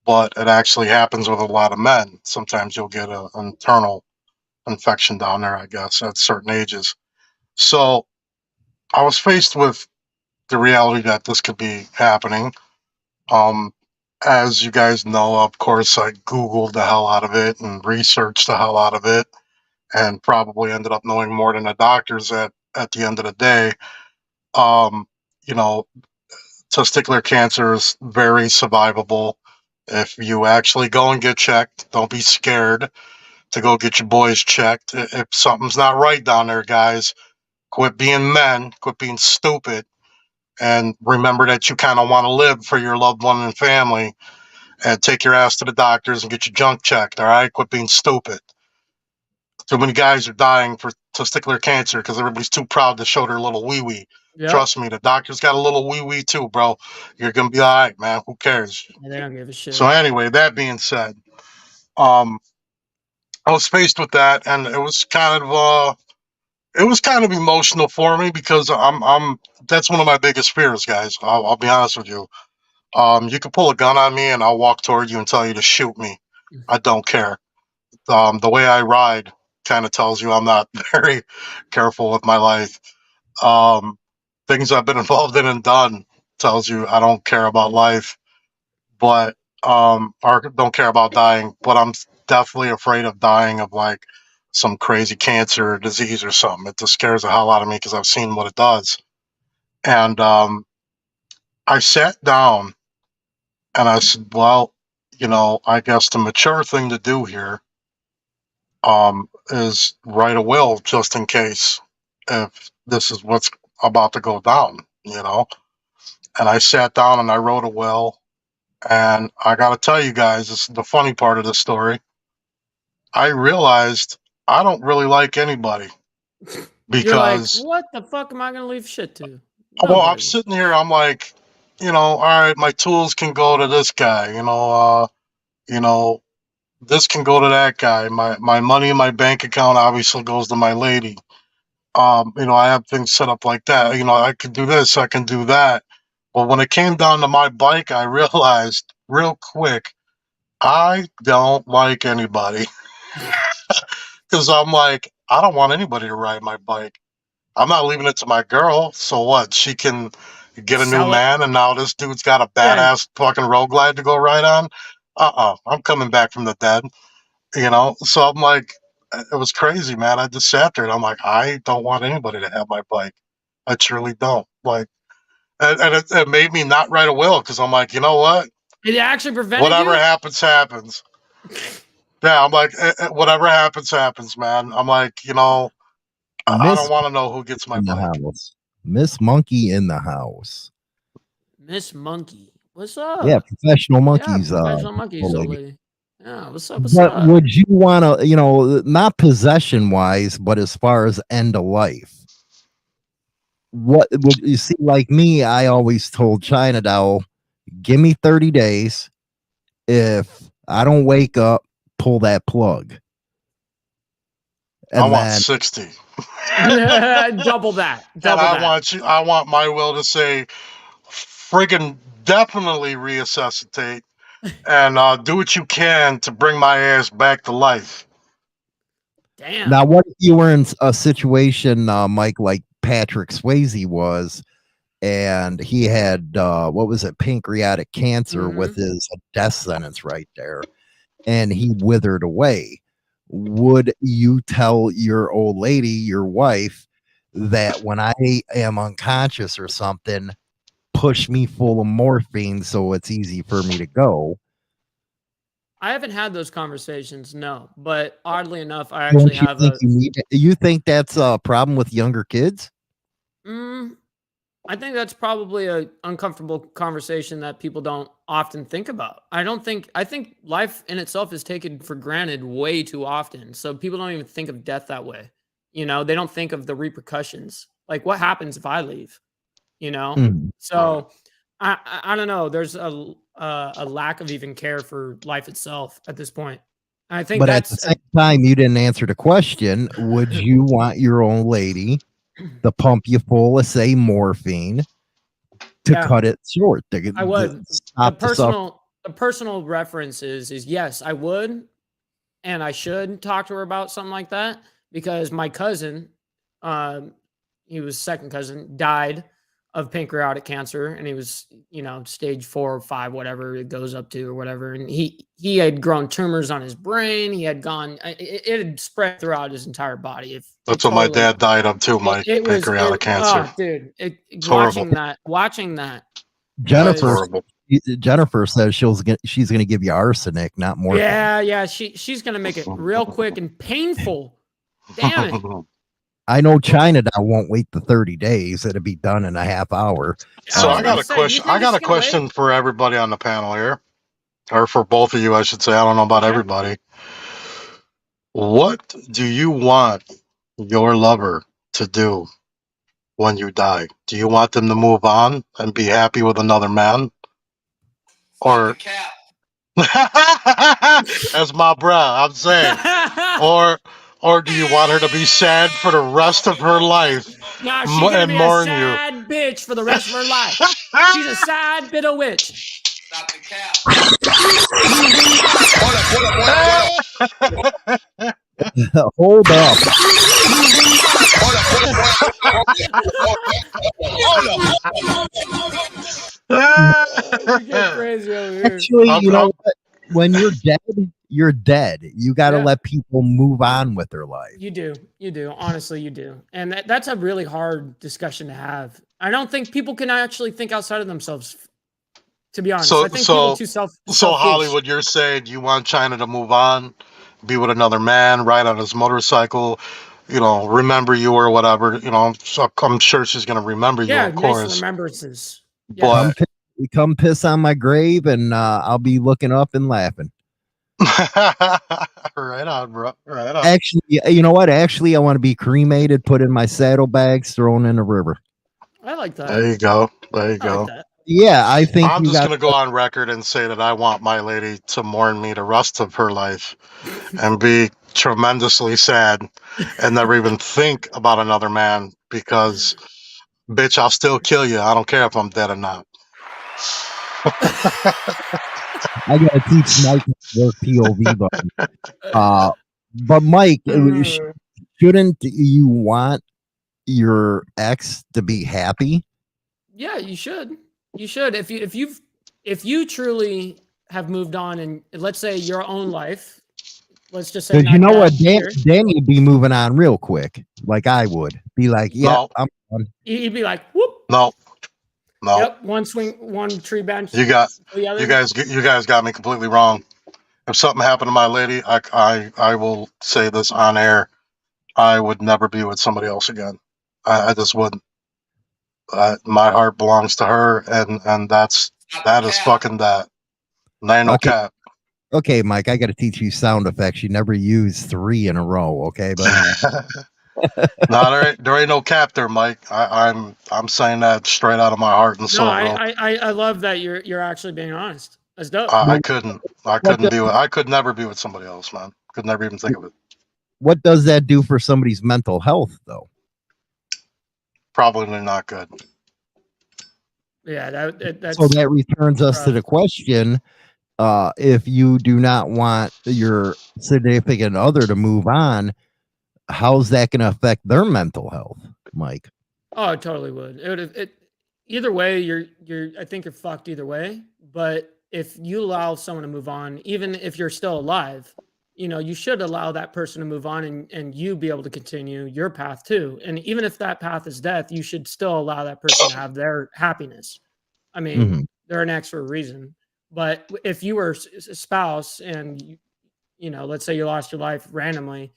C: but it actually happens with a lot of men. Sometimes you'll get an internal infection down there, I guess, at certain ages. So I was faced with the reality that this could be happening. Um, as you guys know, of course, I Googled the hell out of it and researched the hell out of it, and probably ended up knowing more than the doctors at the end of the day. Um, you know, testicular cancer is very survivable. If you actually go and get checked, don't be scared to go get your boys checked. If something's not right down there, guys, quit being men, quit being stupid, and remember that you kind of want to live for your loved one and family, and take your ass to the doctors and get your junk checked, all right? Quit being stupid. Too many guys are dying for testicular cancer because everybody's too proud to show their little wee wee.
D: yep,
C: Trust me, the doctor's got a little wee wee too, bro. You're gonna be all right, man. Who cares?
D: they don't give a shit.
C: So anyway, that being said, um, I was faced with that, and it was kind of emotional for me because I'm that's one of my biggest fears, guys. I'll be honest with you. You can pull a gun on me, and I'll walk toward you and tell you to shoot me. I don't care. The way I ride kind of tells you I'm not very careful with my life. Um, things I've been involved in and done tells you I don't care about life, but or don't care about dying. But I'm definitely afraid of dying of like some crazy cancer or disease or something. It just scares the hell out of me because I've seen what it does. And I sat down and I said, well, I guess the mature thing to do here is write a will just in case if this is what's about to go down. And I sat down and I wrote a will. And I got to tell you guys, this is the funny part of the story. I realized I don't really like anybody
D: You're like,
C: because,
D: what the fuck am I gonna leave shit to?
C: well, I'm
D: Nobody.
C: sitting here, I'm like, all right, my tools can go to this guy, you know, this can go to that guy. My money in my bank account obviously goes to my lady. I have things set up like that. I can do this, I can do that. But when it came down to my bike, I realized real quick, I don't like anybody because I'm like, I don't want anybody to ride my bike. I'm not leaving it to my girl. So what? She can get a new
D: Sell it.
C: man, and now this dude's got a
D: Yeah.
C: badass fucking road glide to go ride on. I'm coming back from the dead. So I'm like, it was crazy, man. I just sat there and I'm like, I don't want anybody to have my bike. I truly don't. Like, and it made me not write a will because I'm like, you know what?
D: It actually prevented
C: Whatever
D: you?
C: happens. Yeah, I'm like, whatever happens, man. I'm like, I don't
B: Miss
C: want to know who gets my
B: in the
C: butt.
B: house. Miss Monkey in the house.
D: Miss Monkey. What's
B: Yeah,
D: up?
B: professional
D: Yeah,
B: monkeys.
D: professional monkeys, old
B: Lady.
D: lady. Yeah, what's up? What's
B: But
D: up?
B: would you want to, not possession wise, but as far as end of life? What would you see? Like me, I always told China Doll, give me 30 days. If I don't wake up, pull that plug.
C: I
B: And
C: want
B: then
C: 60.
D: Double that.
C: And
D: Double
C: I
D: that.
C: want my will to say, friggin' definitely resuscitate and do what you can to bring my ass back to life.
D: Damn.
B: now, what if you were in a situation, Mike, like Patrick Swayze was, and he had what was it, pancreatic cancer
D: Mhm.
B: with his death sentence right there, and he withered away. Would you tell your old lady, your wife, that when I am unconscious or something, push me full of morphine so it's easy for me to go?
D: I haven't had those conversations, no. But oddly enough, I
B: Don't
D: actually
B: you
D: have
B: think
D: a.
B: you think that's a problem with younger kids?
D: Mm, I think that's probably a uncomfortable conversation that people don't often think about. I think life in itself is taken for granted way too often. So people don't even think of death that way. They don't think of the repercussions. Like what happens if I leave? You know?
B: Mm.
D: So I don't know. There's a lack of even care for life itself at this point. And I think
B: But at the
D: that's
B: same time, you didn't answer the question. Would you want your own lady to pump you full of, say, morphine to
D: yeah.
B: cut it short?
D: I
B: To
D: would.
B: stop the suffering?
D: The personal reference is yes, I would, and I should talk to her about something like that because my cousin, um, he was second cousin, died of pancreatic cancer, and he was stage 4 or 5, whatever it goes up to or whatever, and he had grown tumors on his brain. He had gone, it had spread throughout his entire body. If it
C: That's what my
D: totally,
C: dad died of too, Mike. Pancreatic cancer.
D: oh, dude,
C: It's horrible.
D: watching that
C: Yeah, it's
D: was.
C: horrible.
B: Jennifer says she's going to give you arsenic, not morphine.
D: Yeah. She's gonna make it real quick and painful. Damn it.
B: I know China now won't wait the 30 days. It'll be done in a half hour.
C: So
D: was
C: I
D: about
C: got
D: to
C: a
D: say, you
C: question.
D: think
C: I got
D: it's
C: a
D: gonna wait?
C: question for everybody on the panel here, or for both of you, I should say. I don't know about
D: Okay.
C: everybody. What do you want your lover to do when you die? Do you want them to move on and be happy with another man, or as my bruh, I'm saying, or do you want her to be sad for the rest of her life
D: Nah, she's gonna
C: and
D: be a
C: mourn you?
D: sad bitch for the rest of her life. She's a sad bit of witch.
F: Stop the cap.
B: Hold up.
D: You get crazy over here.
B: Actually,
C: I'm-
B: you know
C: I'm-
B: what? When you're dead, you're dead. You got to
D: Yeah.
B: let people move on with their life.
D: You do. Honestly, you do. And that's a really hard discussion to have. I don't think people can actually think outside of themselves. To be honest, I think people are too
C: So
D: selfish.
C: Hollywood, you're saying you want China to move on, be with another man, ride on his motorcycle, remember you or whatever. So I'm sure she's gonna remember you,
D: Yeah,
C: of
D: nice
C: course.
D: remembrances.
C: But
B: Come piss on my grave, and I'll be looking up and laughing.
C: right on, bro. Right on.
B: Actually, you know what? Actually, I want to be cremated, put in my saddlebags, thrown in a river.
D: I like that.
C: There you go. There you
D: I
C: go.
D: like that.
B: Yeah, I think
C: I'm
B: you
C: just
B: got.
C: gonna go on record and say that I want my lady to mourn me the rest of her life and be tremendously sad and never even think about another man because, bitch, I'll still kill you. I don't care if I'm dead or not.
B: I gotta teach Mike how to work POV button. But Mike, shouldn't you want your ex to be happy?
D: Yeah, you should. You should. If you truly have moved on, and let's say your own life, let's just say,
B: Because you
D: not
B: know what,
D: death here,
B: Danny would be moving on real quick, like I would be like, yeah,
C: No.
B: I'm done.
D: he'd be like, whoop.
C: No. No,
D: Yep, one swing, one tree bench.
C: you got
D: the other.
C: you guys got me completely wrong. If something happened to my lady, I will say this on air. I would never be with somebody else again. I just wouldn't. My heart belongs to her, and that is fucking that. And ain't no
B: Okay.
C: cap.
B: Okay, Mike, I got to teach you sound effects. You never use 3 in a row, okay? But
C: No, there ain't no cap there, Mike. I'm saying that straight out of my heart and
D: No,
C: soul, bro.
D: I love that you're actually being honest. That's dope.
C: I could never be with somebody else, man. Could never even think of it.
B: what does that do for somebody's mental health, though?
C: Probably not good.
D: Yeah, that's
B: So that returns us to the question: if you do not want your significant other to move on, how's that going to affect their mental health, Mike?
D: Oh, it totally would. Either way, I think you're fucked either way. But if you allow someone to move on, even if you're still alive, you should allow that person to move on and you be able to continue your path too. And even if that path is death, you should still allow that person to have their happiness. I mean, they're an X for a reason. But if you were a spouse and let's say you lost your life randomly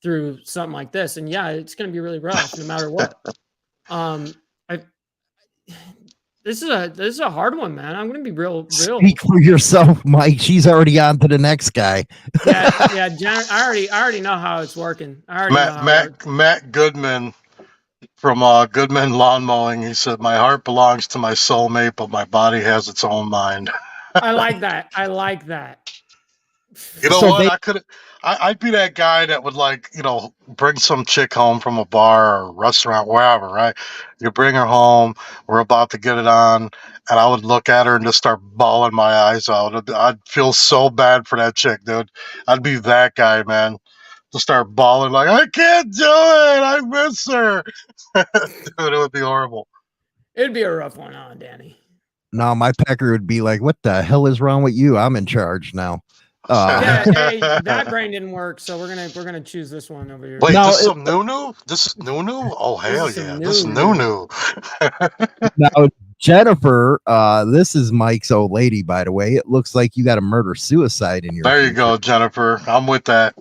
D: through something like this, and yeah, it's going to be really rough no matter what. This is a hard one, man. I'm going to be real.
B: Speak for yourself, Mike. She's already on to the next guy.
D: Yeah. Jen, I already know how it's working. I already know how it works.
C: Matt Goodman from Goodman Lawn Mowing. He said, "My heart belongs to my soulmate, but my body has its own mind."
D: I like that.
C: You know what? I'd be that guy that would bring some chick home from a bar or a restaurant, wherever, right? You bring her home, we're about to get it on, and I would look at her and just start bawling my eyes out. I'd feel so bad for that chick, dude. I'd be that guy, man. To start bawling like, I can't do it. I miss her. Dude, it would be horrible.
D: It'd be a rough one on Danny.
B: No, my pecker would be like, what the hell is wrong with you? I'm in charge now.
D: Hey, that brain didn't work, so we're gonna choose this one over here.
C: Wait, this is some new? This is new? Oh hell yeah! This is new.
B: Now, Jennifer, this is Mike's old lady, by the way. It looks like you got a murder suicide in your.
C: There you go, Jennifer. I'm with that.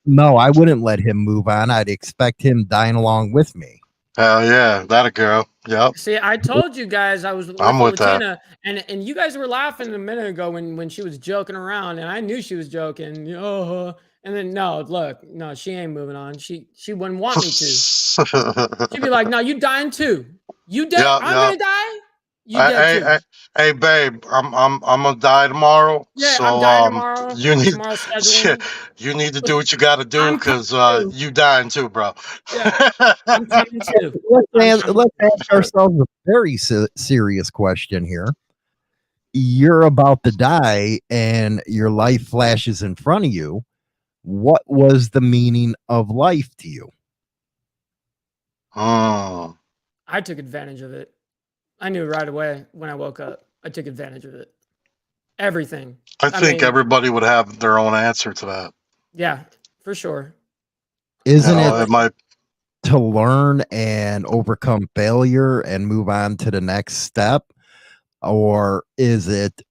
B: No, I wouldn't let him move on. I'd expect him dying along with me.
C: Hell yeah, that a girl. Yep.
D: See, I told you guys I was with Latina, and you guys were laughing a minute ago when she was joking around, and I knew she was joking. And then no, she ain't moving on. She wouldn't want me to. She'd be like, "No, you dying too? You dead? I'm gonna die. You dead too."
C: Hey, babe, I'm gonna die tomorrow.
D: Yeah,
C: so
D: I'm dying tomorrow.
C: you need to do what you got to do because you dying too, bro.
D: Yeah, I'm coming too.
B: Let's ask ourselves a very serious question here. You're about to die, and your life flashes in front of you. What was the meaning of life to you?
C: Oh.
D: I took advantage of it. I knew right away when I woke up. I took advantage of it. Everything.
C: I think everybody would have their own answer to that.
D: Yeah, for sure.
B: Isn't it to learn and overcome failure and move on to the next step? Or is it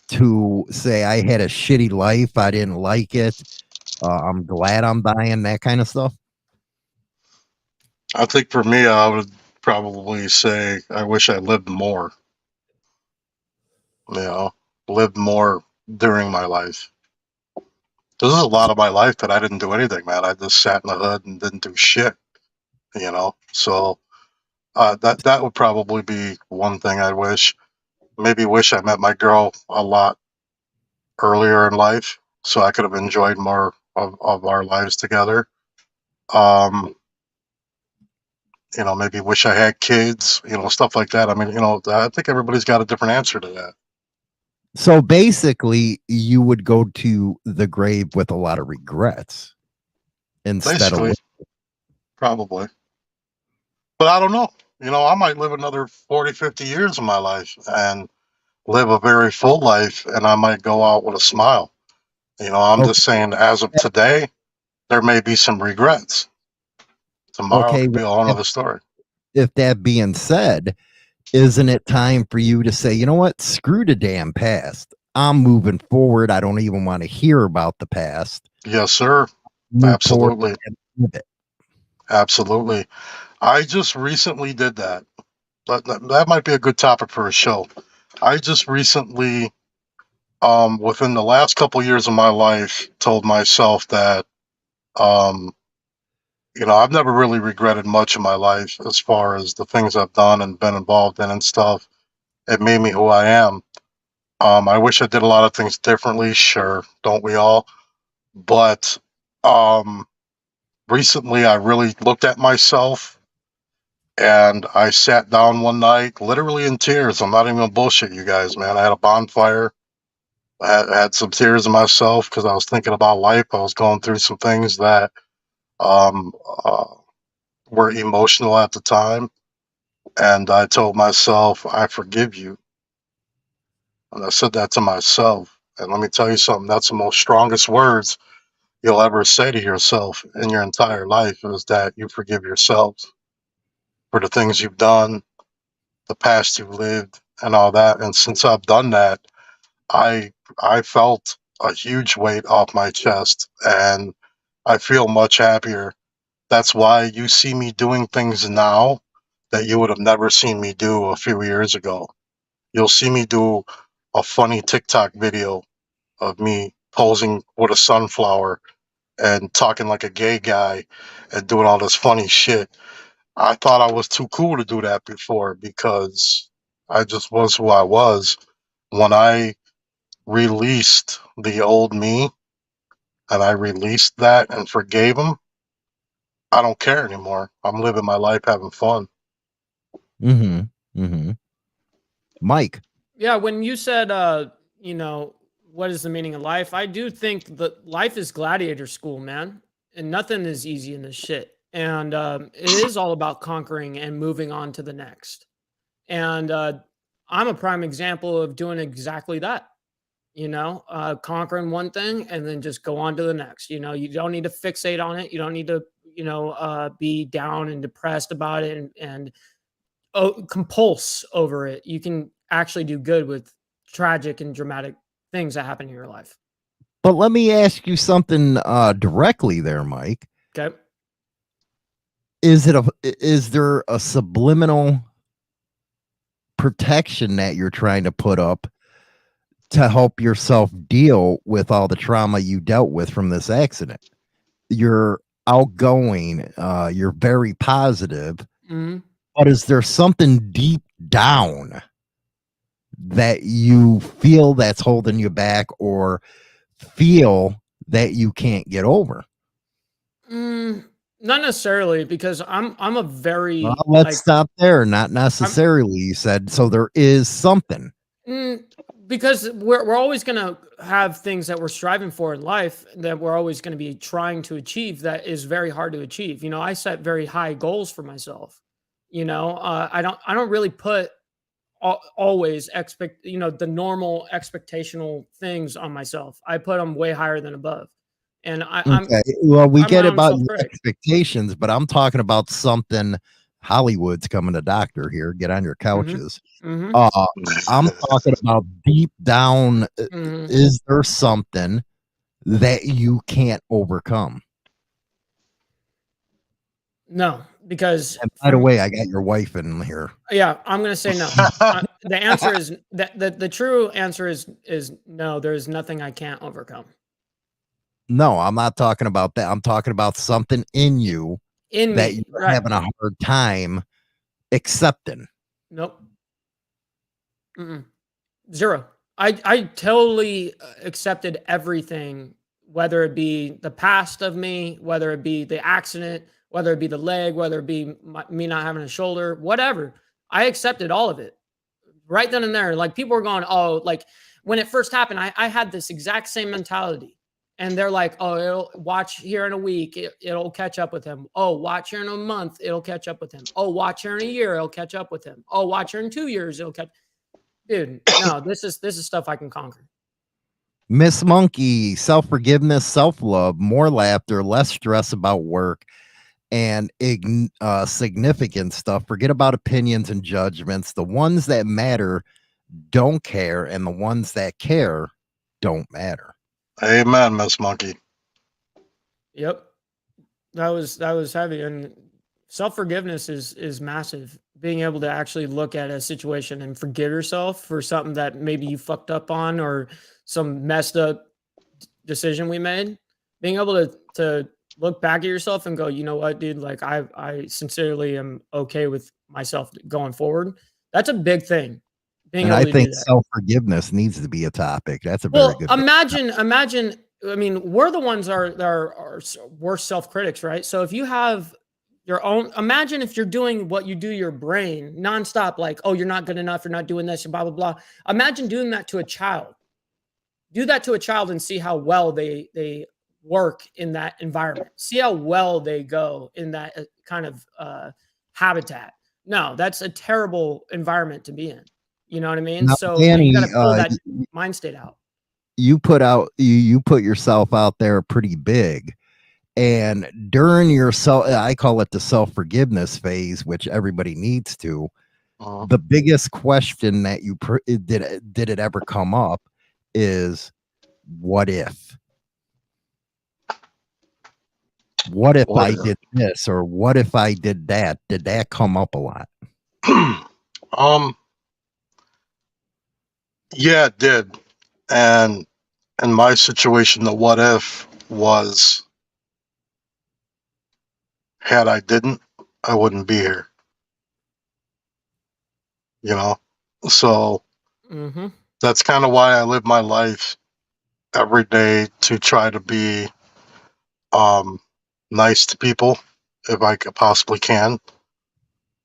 B: to say, I had a shitty life, I didn't like it, I'm glad I'm dying, that kind of stuff?
C: I think for me, I would probably say I wish I lived more. Lived more during my life. This is a lot of my life that I didn't do anything, man. I just sat in the hood and didn't do shit. So that would probably be one thing I wish. Maybe wish I met my girl a lot earlier in life, so I could have enjoyed more of our lives together. Maybe wish I had kids, stuff like that. I mean, I think everybody's got a different answer to that.
B: So basically, you would go to the grave with a lot of regrets instead of
C: probably. But I don't know. I might live another 40, 50 years of my life and live a very full life, and I might go out with a smile. I'm just saying, as of today, there may be some regrets. Tomorrow could be a whole other story.
B: If that being said, isn't it time for you to say, you know what, screw the damn past, I'm moving forward, I don't even want to hear about the past,
C: Yes, sir.
B: move forward
C: Absolutely.
B: and live it.
C: Absolutely. I just recently did that. That might be a good topic for a show. I just recently, within the last couple years of my life, told myself that, um, I've never really regretted much in my life as far as the things I've done and been involved in and stuff. It made me who I am. I wish I did a lot of things differently. Sure, don't we all? But um, recently, I really looked at myself and I sat down one night, literally in tears. I'm not even gonna bullshit you guys, man. I had a bonfire. I had some tears in myself because I was thinking about life. I was going through some things that um, uh, were emotional at the time. And I told myself, I forgive you. And I said that to myself. And let me tell you something, that's the most strongest words you'll ever say to yourself in your entire life, is that you forgive yourself for the things you've done, the past you've lived, and all that. And since I've done that, I I felt a huge weight off my chest, and I feel much happier. That's why you see me doing things now that you would have never seen me do a few years ago. You'll see me do a funny TikTok video of me posing with a sunflower and talking like a gay guy and doing all this funny shit. I thought I was too cool to do that before because I just was who I was. When I released the old me and I released that and forgave him, I don't care anymore. I'm living my life having fun.
B: Mm-hmm. Mm-hmm. Mike.
D: Yeah, when you said, what is the meaning of life? I do think that life is gladiator school, man, and nothing is easy in this shit. And it is all about conquering and moving on to the next. And I'm a prime example of doing exactly that. Conquering one thing and then just go on to the next. You don't need to fixate on it. You don't need to, be down and depressed about it and compulse over it. You can actually do good with tragic and dramatic things that happen in your life.
B: But let me ask you something directly there, Mike.
D: Okay.
B: Is there a subliminal protection that you're trying to put up to help yourself deal with all the trauma you dealt with from this accident? You're outgoing, you're very positive, but is there something deep down that you feel that's holding you back or feel that you can't get over?
D: Not necessarily, because I'm a very
B: Well, let's stop there. Not necessarily, you said. So there is something.
D: Because we're always going to have things that we're striving for in life that we're always going to be trying to achieve that is very hard to achieve. I set very high goals for myself. I don't really put always the normal expectational things on myself. I put them way higher than above. And
B: we get about your
D: self-critic.
B: expectations, but I'm talking about something. Hollywood's coming to doctor here. Get on your couches. I'm talking about deep down. Is there something that you can't overcome?
D: No, because
B: by the way, I got your wife in here.
D: Yeah, I'm going to say no. The answer is that the true answer is no. There is nothing I can't overcome.
B: No, I'm not talking about that. I'm talking about something in you that you're having a hard time accepting.
D: Nope. Zero. I totally accepted everything, whether it be the past of me, whether it be the accident, whether it be the leg, whether it be me not having a shoulder, whatever. I accepted all of it right then and there. Like, people were going, oh, like when it first happened, I had this exact same mentality. And they're like, oh, it'll watch here in a week. It'll catch up with him. Oh, watch here in a month. It'll catch up with him. Oh, watch here in a year. It'll catch up with him. Oh, watch here in 2 years. It'll catch. Dude, no, this is stuff I can conquer.
B: Miss Monkey, self-forgiveness, self-love, more laughter, less stress about work. and significant stuff. Forget about opinions and judgments. The ones that matter don't care, and the ones that care don't matter.
C: Amen, Miss Monkey.
D: Yep. That was heavy, and self-forgiveness is massive. Being able to actually look at a situation and forgive yourself for something that maybe you fucked up on, or some messed up decision we made. Being able to look back at yourself and go, you know what, dude, like I sincerely am okay with myself going forward. That's a big thing. Being
B: And
D: able
B: I
D: to do
B: think
D: that.
B: self-forgiveness needs to be a topic. That's a very
D: Well,
B: good
D: imagine. I mean, we're the ones that are worst self critics, right? So if you have your own, imagine if you're doing what you do your brain nonstop, like, oh, you're not good enough, you're not doing this, and blah blah blah. Imagine doing that to a child. Do that to a child and see how well they work in that environment. See how well they go in that kind of habitat. No, that's a terrible environment to be in. You know what I mean?
B: Now,
D: So you got
B: Danny,
D: to pull that mind state out.
B: you put yourself out there pretty big, and during your I call it the self-forgiveness phase, which everybody needs to. The biggest question that did it ever come up is, what if I did this, or what if I did that? Did that come up a lot?
C: Yeah, it did. And in my situation, the what if was, had I didn't, I wouldn't be here. You know? So that's kind of why I live my life every day, to try to be nice to people if I possibly can.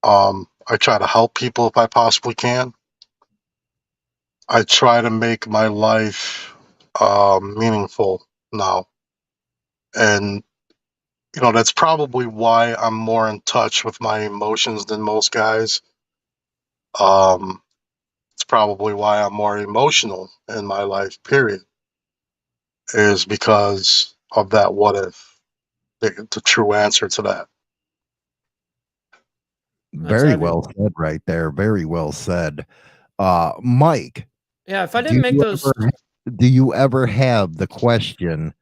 C: I try to help people if I possibly can. I try to make my life meaningful now. And, you know, that's probably why I'm more in touch with my emotions than most guys. It's probably why I'm more emotional in my life, period, is because of that what if, the true answer to that.
B: Very well said right there. Very well said. Mike.
D: Yeah, if I didn't make those,
B: do you ever have the question,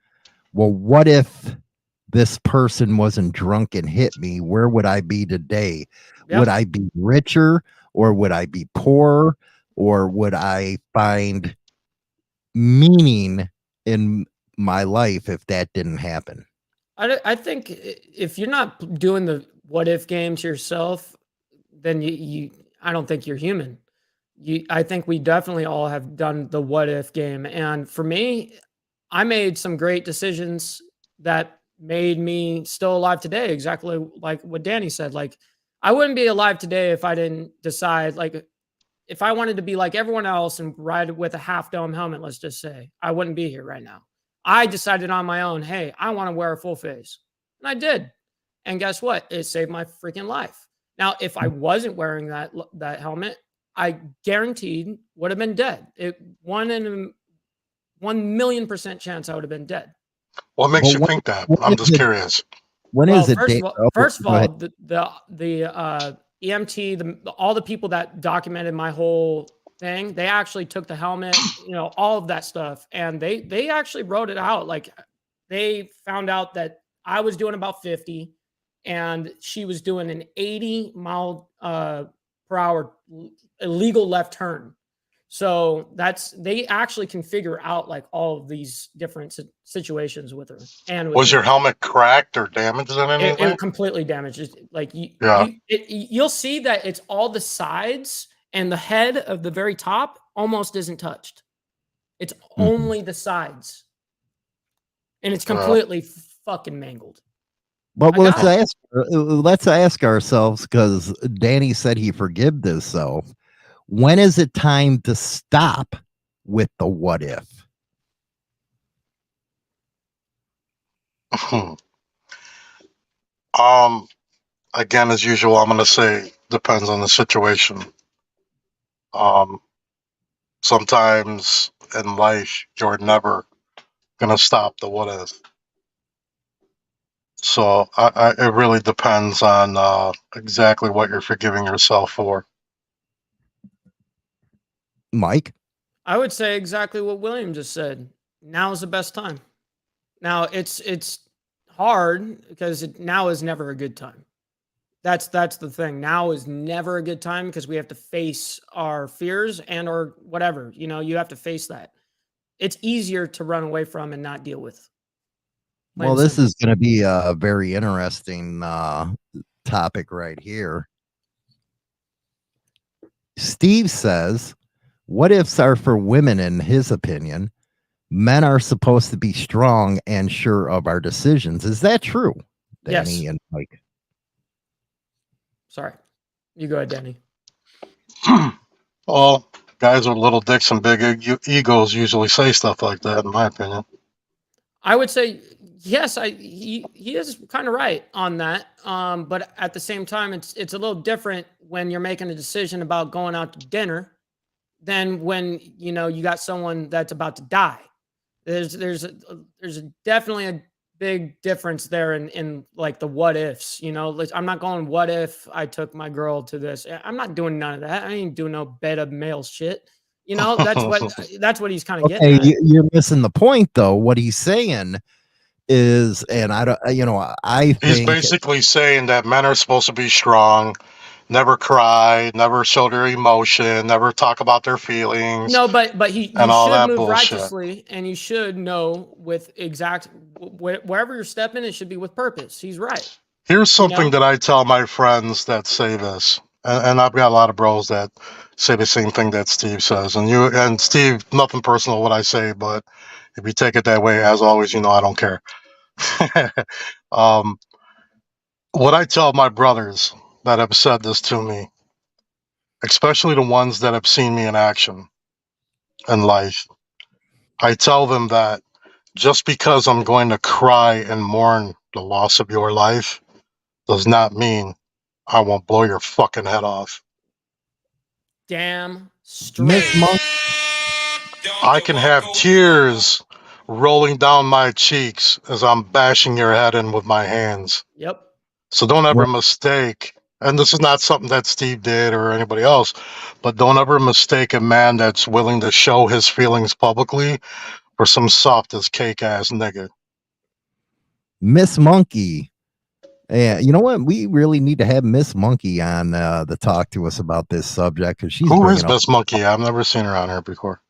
B: well, what if this person wasn't drunk and hit me? Where would I be today?
D: Yeah.
B: Would I be richer, or would I be poorer, or would I find meaning in my life if that didn't happen?
D: I think if you're not doing the what if game to yourself, then I don't think you're human. I think we definitely all have done the what if game. And for me, I made some great decisions that made me still alive today. Exactly like what Danny said. Like, I wouldn't be alive today if I didn't decide, like, if I wanted to be like everyone else and ride with a half dome helmet, let's just say, I wouldn't be here right now. I decided on my own, hey, I want to wear a full face. And I did. And guess what? It saved my freaking life. Now, if I wasn't wearing that helmet, I guaranteed would have been dead. It 1 in 1,000,000% chance I would have been dead.
C: What makes you think that? I'm just curious.
B: When is it?
D: First of all, the EMT, all the people that documented my whole thing, they actually took the helmet, you know, all of that stuff, and they actually wrote it out. Like, they found out that I was doing about 50, and she was doing an 80-mile per hour illegal left turn. So they actually can figure out like all of these different situations with her. And with
C: was your helmet cracked or damaged in any way?
D: It completely damaged. It's like you'll see that it's all the sides, and the head of the very top almost isn't touched. It's only the sides, and it's completely fucking mangled.
B: But let's ask ourselves, because Danny said he forgave himself. When is it time to stop with the what if?
C: Again, as usual, I'm going to say depends on the situation. Sometimes in life, you're never going to stop the what if. So it really depends on exactly what you're forgiving yourself for.
B: Mike?
D: I would say exactly what William just said. Now is the best time. Now it's hard because now is never a good time. That's the thing. Now is never a good time because we have to face our fears and or whatever. You know, you have to face that. It's easier to run away from and not deal with. Plain
B: Well,
D: and
B: this
D: simple.
B: is going to be a very interesting topic right here. Steve says, what ifs are for women in his opinion? Men are supposed to be strong and sure of our decisions. Is that true, Danny
D: Yes.
B: and Mike?
D: Sorry. You go ahead, Danny.
C: Well, guys with little dicks and big egos usually say stuff like that, in my opinion.
D: I would say yes. He is kind of right on that. But at the same time, it's a little different when you're making a decision about going out to dinner than when you know you got someone that's about to die. There's definitely a big difference there in like the what ifs. You know, I'm not going what if I took my girl to this. I'm not doing none of that. I ain't doing no beta male shit. You know, that's what he's kind of getting
B: Okay,
D: at.
B: you're missing the point, though. What he's saying is, and I don't, I
C: He's
B: think
C: basically saying that men are supposed to be strong, never cry, never show their emotion, never talk about their feelings,
D: No, but you
C: and all
D: should
C: that
D: move
C: bullshit.
D: righteously, and you should know with exact wherever you're stepping, it should be with purpose. He's right.
C: Here's
D: You
C: something
D: know?
C: that I tell my friends that say this, and I've got a lot of bros that say the same thing that Steve says. And Steve, nothing personal what I say, but if you take it that way, as always, you know I don't care. um, what I tell my brothers that have said this to me, especially the ones that have seen me in action in life, I tell them that just because I'm going to cry and mourn the loss of your life does not mean I won't blow your fucking head off.
D: Damn
B: Miss
D: straight.
B: Monk,
C: I can have tears rolling down my cheeks as I'm bashing your head in with my hands.
D: Yep.
C: So don't ever
B: Well-
C: mistake, and this is not something that Steve did or anybody else, but don't ever mistake a man that's willing to show his feelings publicly for some soft as cake ass nigga.
B: Miss Monkey. Yeah, you know what? We really need to have Miss Monkey on the talk to us about this subject because she's
C: Who
B: bringing
C: is
B: up.
C: Miss Monkey? I've never seen her on here before.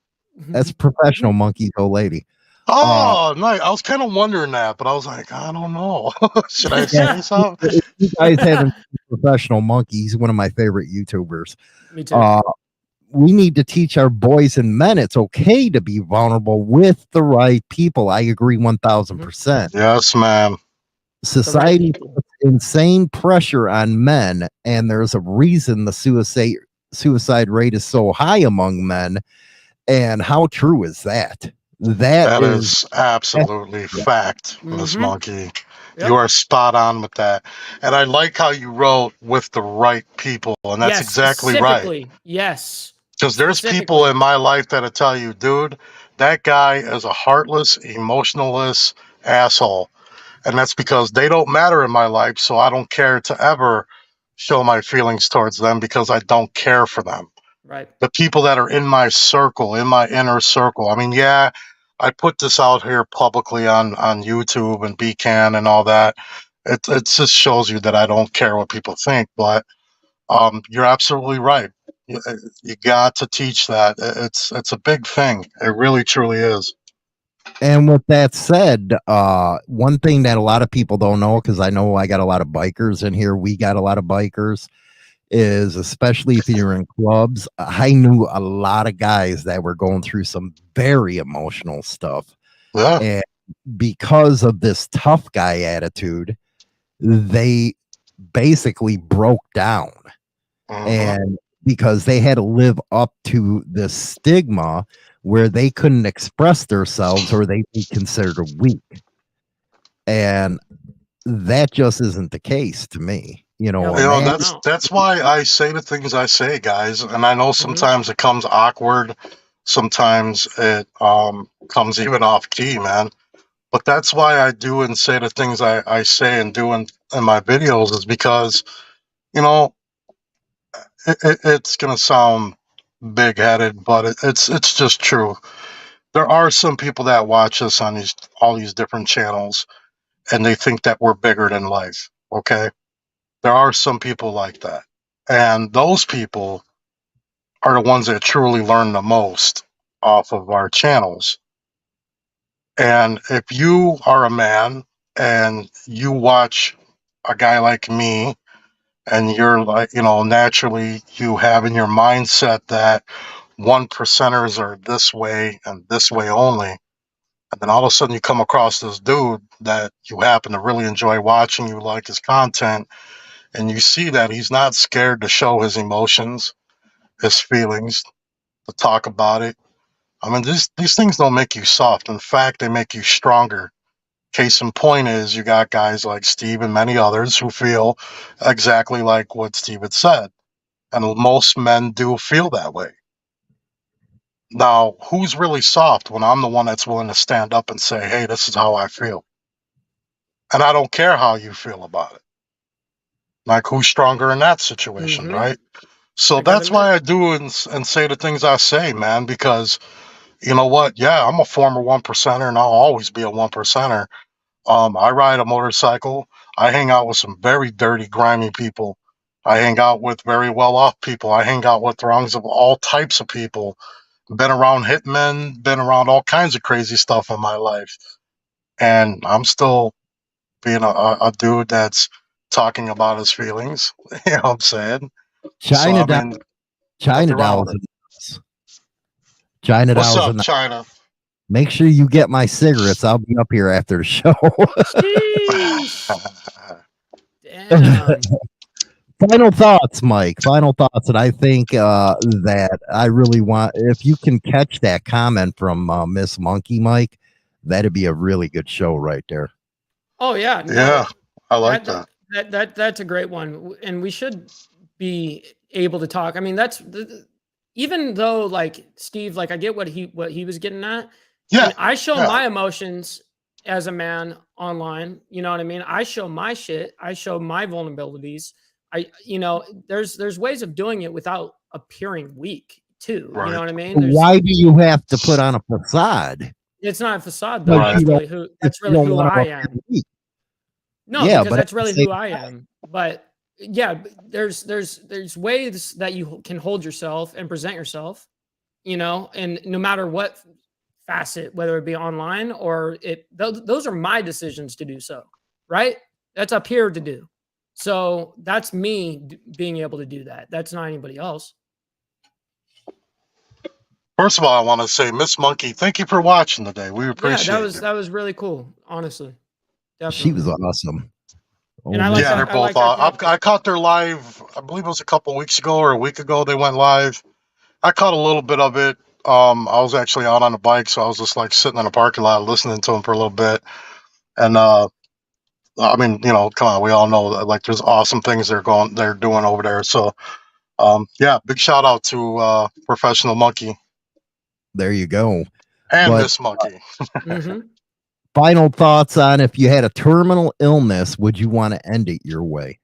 B: That's professional monkey's old lady.
C: Oh, nice. I was kind of wondering that, but I was like, I don't know. Should I
B: Yeah.
C: say something?
B: If you guys haven't seen professional monkey, he's one of my favorite YouTubers.
D: Me too.
B: We need to teach our boys and men it's okay to be vulnerable with the right people. I agree 1000%.
C: Yes, ma'am.
B: Society
D: people.
B: puts insane pressure on men, and there's a reason the suicide rate is so high among men. And how true is that?
C: That is absolutely fact, Miss
D: Mhm.
C: Monkey.
D: Yep.
C: You are spot on with that. And I like how you wrote with the right people. And that's
D: Yes,
C: exactly right.
D: specifically. Yes.
C: Because there's people
D: Specifically.
C: in my life that'll tell you, dude, that guy is a heartless, emotionalist asshole. And that's because they don't matter in my life. So I don't care to ever show my feelings towards them because I don't care for them.
D: Right.
C: The people that are in my circle, in my inner circle. I mean, yeah, I put this out here publicly on YouTube and Beatcan and all that. It just shows you that I don't care what people think. But you're absolutely right. You got to teach that. It's a big thing. It really, truly is.
B: And with that said, one thing that a lot of people don't know, because I know I got a lot of bikers in here, we got a lot of bikers, is especially if you're in clubs, I knew a lot of guys that were going through some very emotional stuff.
C: Yeah.
B: And because of this tough guy attitude, they basically broke down.
C: Mhm.
B: And because they had to live up to the stigma where they couldn't express themselves or they'd be considered weak. And that just isn't the case to me. You know,
D: No,
C: You know,
D: man.
C: that's why I say the things I say, guys. And I know sometimes it comes awkward. Sometimes it comes even off key, man. But that's why I do and say the things I say and do in my videos, is because, you know, it's going to sound big headed, but it's just true. There are some people that watch us on all these different channels, and they think that we're bigger than life. Okay. There are some people like that. And those people are the ones that truly learn the most off of our channels. And if you are a man and you watch a guy like me, and you're like, naturally you have in your mindset that 1%ers are this way and this way only. And then all of a sudden you come across this dude that you happen to really enjoy watching, you like his content, and you see that he's not scared to show his emotions, his feelings, to talk about it. I mean, these things don't make you soft. In fact, they make you stronger. Case in point is you got guys like Steve and many others who feel exactly like what Steve had said. And most men do feel that way. Now, who's really soft when I'm the one that's willing to stand up and say, hey, this is how I feel? And I don't care how you feel about it. Like, who's stronger in that situation, right? So that's why I do and say the things I say, man, because you know what? Yeah, I'm a former 1%er, and I'll always be a 1%er. I ride a motorcycle. I hang out with some very dirty, grimy people. I hang out with very well-off people. I hang out with throngs of all types of people. Been around hitmen, been around all kinds of crazy stuff in my life. And I'm still being a dude that's talking about his feelings. You know what I'm saying?
B: China
C: So, I
B: Doll,
C: mean,
B: China
C: wrong
B: Doll's
C: with
B: in China
C: what's
B: Doll's
C: up,
B: in
C: China?
B: Make sure you get my cigarettes. I'll be up here after the show.
D: Damn.
B: Final thoughts, Mike. Final thoughts. And I think that I really want, if you can catch that comment from Miss Monkey, Mike, that'd be a really good show right there.
D: Oh yeah, no,
C: Yeah, I like that.
D: That's a great one, and we should be able to talk. I mean, even though like Steve, like I get what he was getting at,
C: Yeah,
D: and I show
C: yeah.
D: my emotions as a man online. You know what I mean? I show my shit. I show my vulnerabilities. There's ways of doing it without appearing weak too.
C: Right.
D: You know what I mean?
B: Why do you have to put on a facade?
D: It's not a facade though.
C: Right.
D: That's really who I am. No,
B: Yeah,
D: because
B: but
D: that's really who I am. But yeah, there's ways that you can hold yourself and present yourself, and no matter what facet, whether it be online or those are my decisions to do so, right? That's up here to do. So that's me being able to do that. That's not anybody else.
C: First of all, I want to say, Miss Monkey, thank you for watching today. We appreciate it.
D: That was really cool, honestly. Definitely.
B: She was awesome.
D: And I like
C: yeah,
D: that.
C: they're both. I caught their live. I believe it was a couple weeks ago or a week ago. They went live. I caught a little bit of it. I was actually out on a bike, so I was just like sitting in a parking lot listening to them for a little bit. And I mean, come on, we all know that like there's awesome things they're doing over there. So, yeah, big shout out to Professional Monkey.
B: There you go.
C: And Miss Monkey.
B: Final thoughts on, if you had a terminal illness, would you want to end it your way?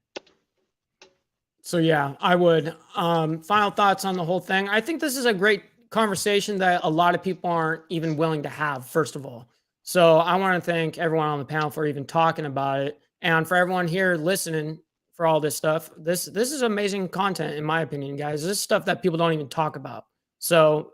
D: So yeah, I would. Final thoughts on the whole thing. I think this is a great conversation that a lot of people aren't even willing to have, first of all. So I want to thank everyone on the panel for even talking about it, and for everyone here listening for all this stuff. This is amazing content, in my opinion, guys. This is stuff that people don't even talk about. So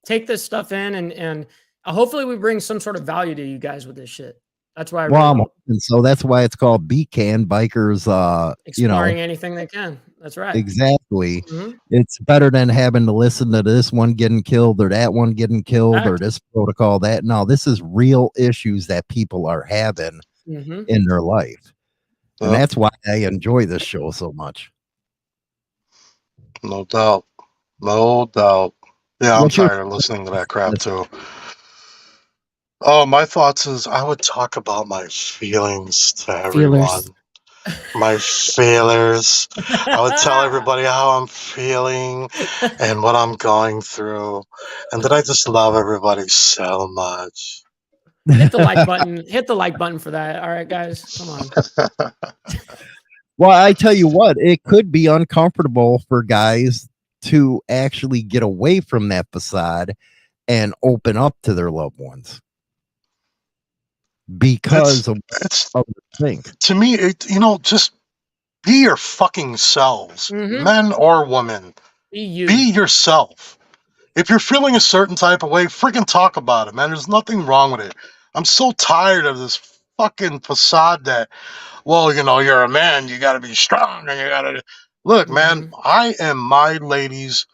D: take this stuff in, and hopefully we bring some sort of value to you guys with this shit. That's why
B: and so that's why it's called Beatcan, bikers
D: exploring anything they can. That's right.
B: Exactly. It's better than having to listen to this one getting killed or that one getting killed or this protocol that. No, this is real issues that people are having in their life. And that's why I enjoy this show so much.
C: No doubt. Yeah, I'm tired of listening to that crap too. Oh, my thoughts is I would talk about my feelings to everyone. My feelers. I would tell everybody how I'm feeling and what I'm going through. And that I just love everybody so much.
D: Hit the like button. Hit the like button for that. All right, guys, come on.
B: Well, I tell you what, it could be uncomfortable for guys to actually get away from that facade and open up to their loved ones because of the thing.
C: To me, just be your fucking selves,
D: Mhm.
C: men or women.
D: Be you.
C: Be yourself. If you're feeling a certain type of way, freaking talk about it, man. There's nothing wrong with it. I'm so tired of this fucking facade that, well, you're a man, you got to be strong, and you got to look, man. I am my lady's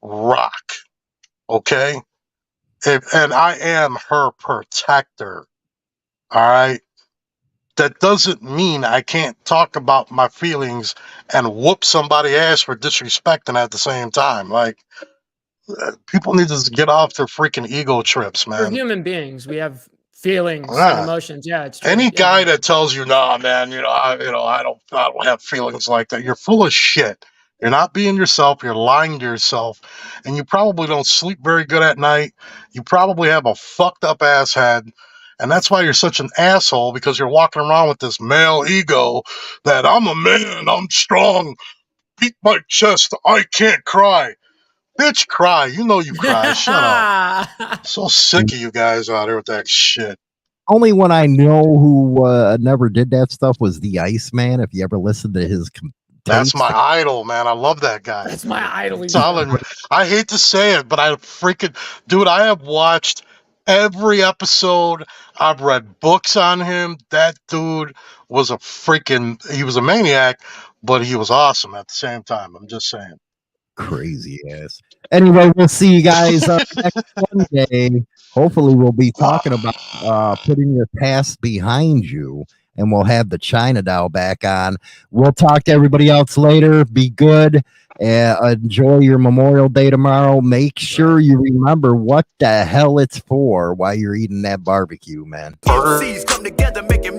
C: rock, okay, and I am her protector. All right. That doesn't mean I can't talk about my feelings and whoop somebody's ass for disrespecting at the same time. Like, people need to get off their freaking ego trips,
D: We're
C: man.
D: human beings. We have feelings and
C: Yeah.
D: emotions. Yeah, it's true.
C: Any
D: Yeah.
C: guy that tells you, "Nah, man, I don't have feelings like that," you're full of shit. You're not being yourself. You're lying to yourself, and you probably don't sleep very good at night. You probably have a fucked up ass head, and that's why you're such an asshole, because you're walking around with this male ego that I'm a man, I'm strong, beat my chest, I can't cry. Bitch, cry. You know you cry. Shut up. So sick of you guys out here with that shit.
B: Only one I know who never did that stuff was the Iceman. If you ever listened to his
C: That's
B: tapes,
C: my idol, man. I love that guy.
D: That's my idol.
C: I hate to say it, but I have watched every episode. I've read books on him. That dude was he was a maniac, but he was awesome at the same time. I'm just saying.
B: Crazy ass. Anyway, we'll see you guys next Sunday. Hopefully, we'll be talking about putting your past behind you, and we'll have the China Doll back on. We'll talk to everybody else later. Be good. Enjoy your Memorial Day tomorrow. Make sure you remember what the hell it's for while you're eating that barbecue, man.
A: MCs come together making